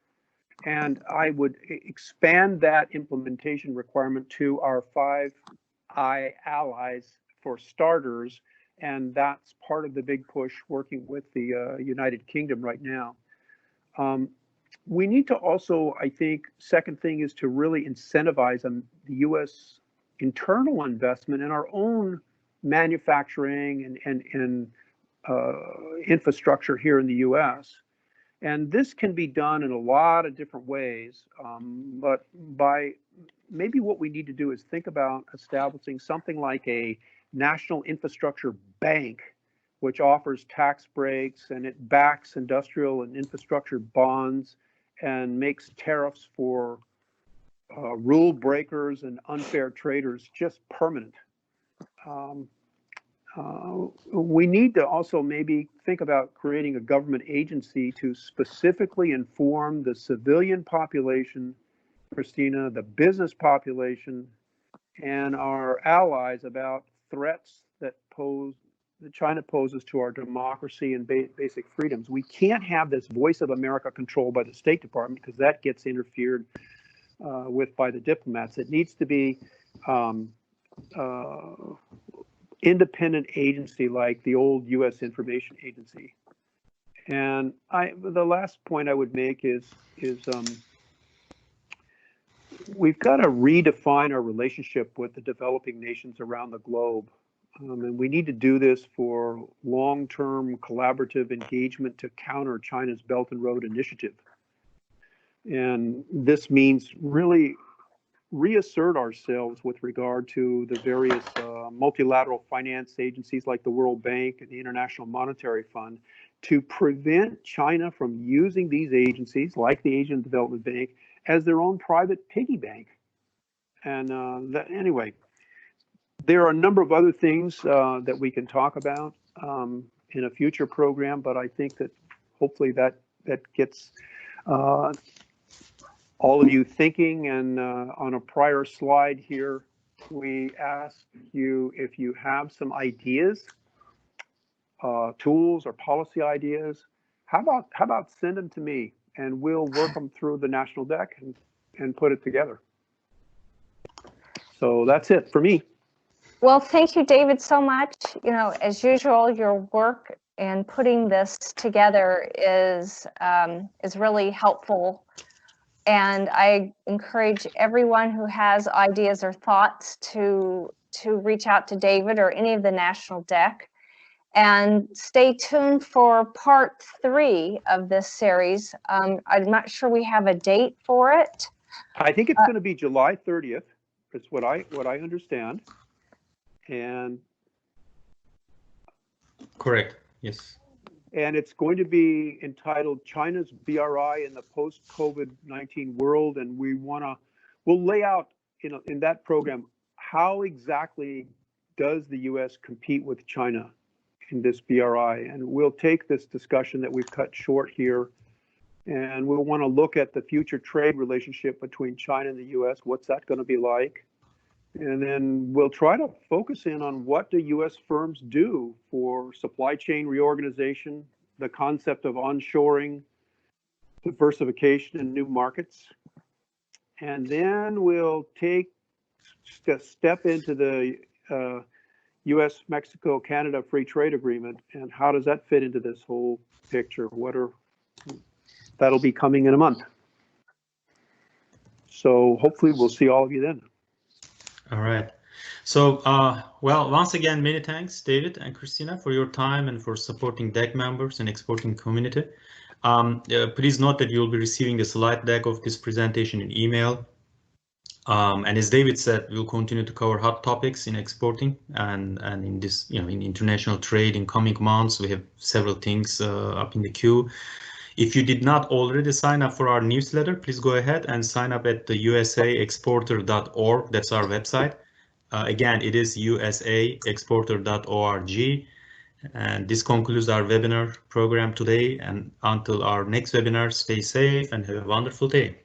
And I would expand that implementation requirement to our 5I allies for starters, and that's part of the big push working with the United Kingdom right now. We need to also, I think, second thing is to really incentivize the U.S. internal investment in our own manufacturing and infrastructure here in the U.S. And this can be done in a lot of different ways, but maybe what we need to do is think about establishing something like a national infrastructure bank, which offers tax breaks and it backs industrial and infrastructure bonds and makes tariffs for rule breakers and unfair traders just permanent. we need to also maybe think about creating a government agency to specifically inform the civilian population, Christina, the business population, and our allies about threats that China poses to our democracy and basic freedoms. We can't have this voice of America controlled by the State Department, because that gets interfered with by the diplomats. It needs to be independent agency like the old U.S. Information Agency. And the last point I would make is we've got to redefine our relationship with the developing nations around the globe. And we need to do this for long-term collaborative engagement to counter China's Belt and Road Initiative. And this means really reassert ourselves with regard to the various multilateral finance agencies like the World Bank and the International Monetary Fund to prevent China from using these agencies like the Asian Development Bank as their own private piggy bank. And anyway, there are a number of other things that we can talk about in a future program, but I think that hopefully that gets all of you thinking. And on a prior slide here, we ask you if you have some ideas, tools or policy ideas. How about send them to me, and we'll work them through the national deck and put it together. So that's it for me. Well, thank you, David, so much. You know, as usual, your work in putting this together is really helpful. And I encourage everyone who has ideas or thoughts to reach out to David or any of the national deck. And stay tuned for part 3 of this series. I'm not sure we have a date for it. I think it's going to be July 30th. It's what I understand. And correct. Yes. And it's going to be entitled China's BRI in the post-COVID-19 world. And we'll lay out in that program how exactly does the U.S. compete with China in this BRI. And we'll take this discussion that we've cut short here, and we'll want to look at the future trade relationship between China and the U.S. What's that going to be like? And then we'll try to focus in on what do U.S. firms do for supply chain reorganization, the concept of onshoring, diversification in new markets. And then we'll take a step into the U.S., Mexico, Canada Free Trade Agreement, and how does that fit into this whole picture? That'll be coming in a month. So hopefully we'll see all of you then. All right. So, well, once again, many thanks, David and Christina, for your time and for supporting DEC members and exporting community. Please note that you'll be receiving the slide deck of this presentation in email. And as David said, we'll continue to cover hot topics in exporting and in this, in international trade in coming months. We have several things up in the queue. If you did not already sign up for our newsletter, please go ahead and sign up at the usaexporter.org. That's our website. Again, it is usaexporter.org. And this concludes our webinar program today. And until our next webinar, stay safe and have a wonderful day.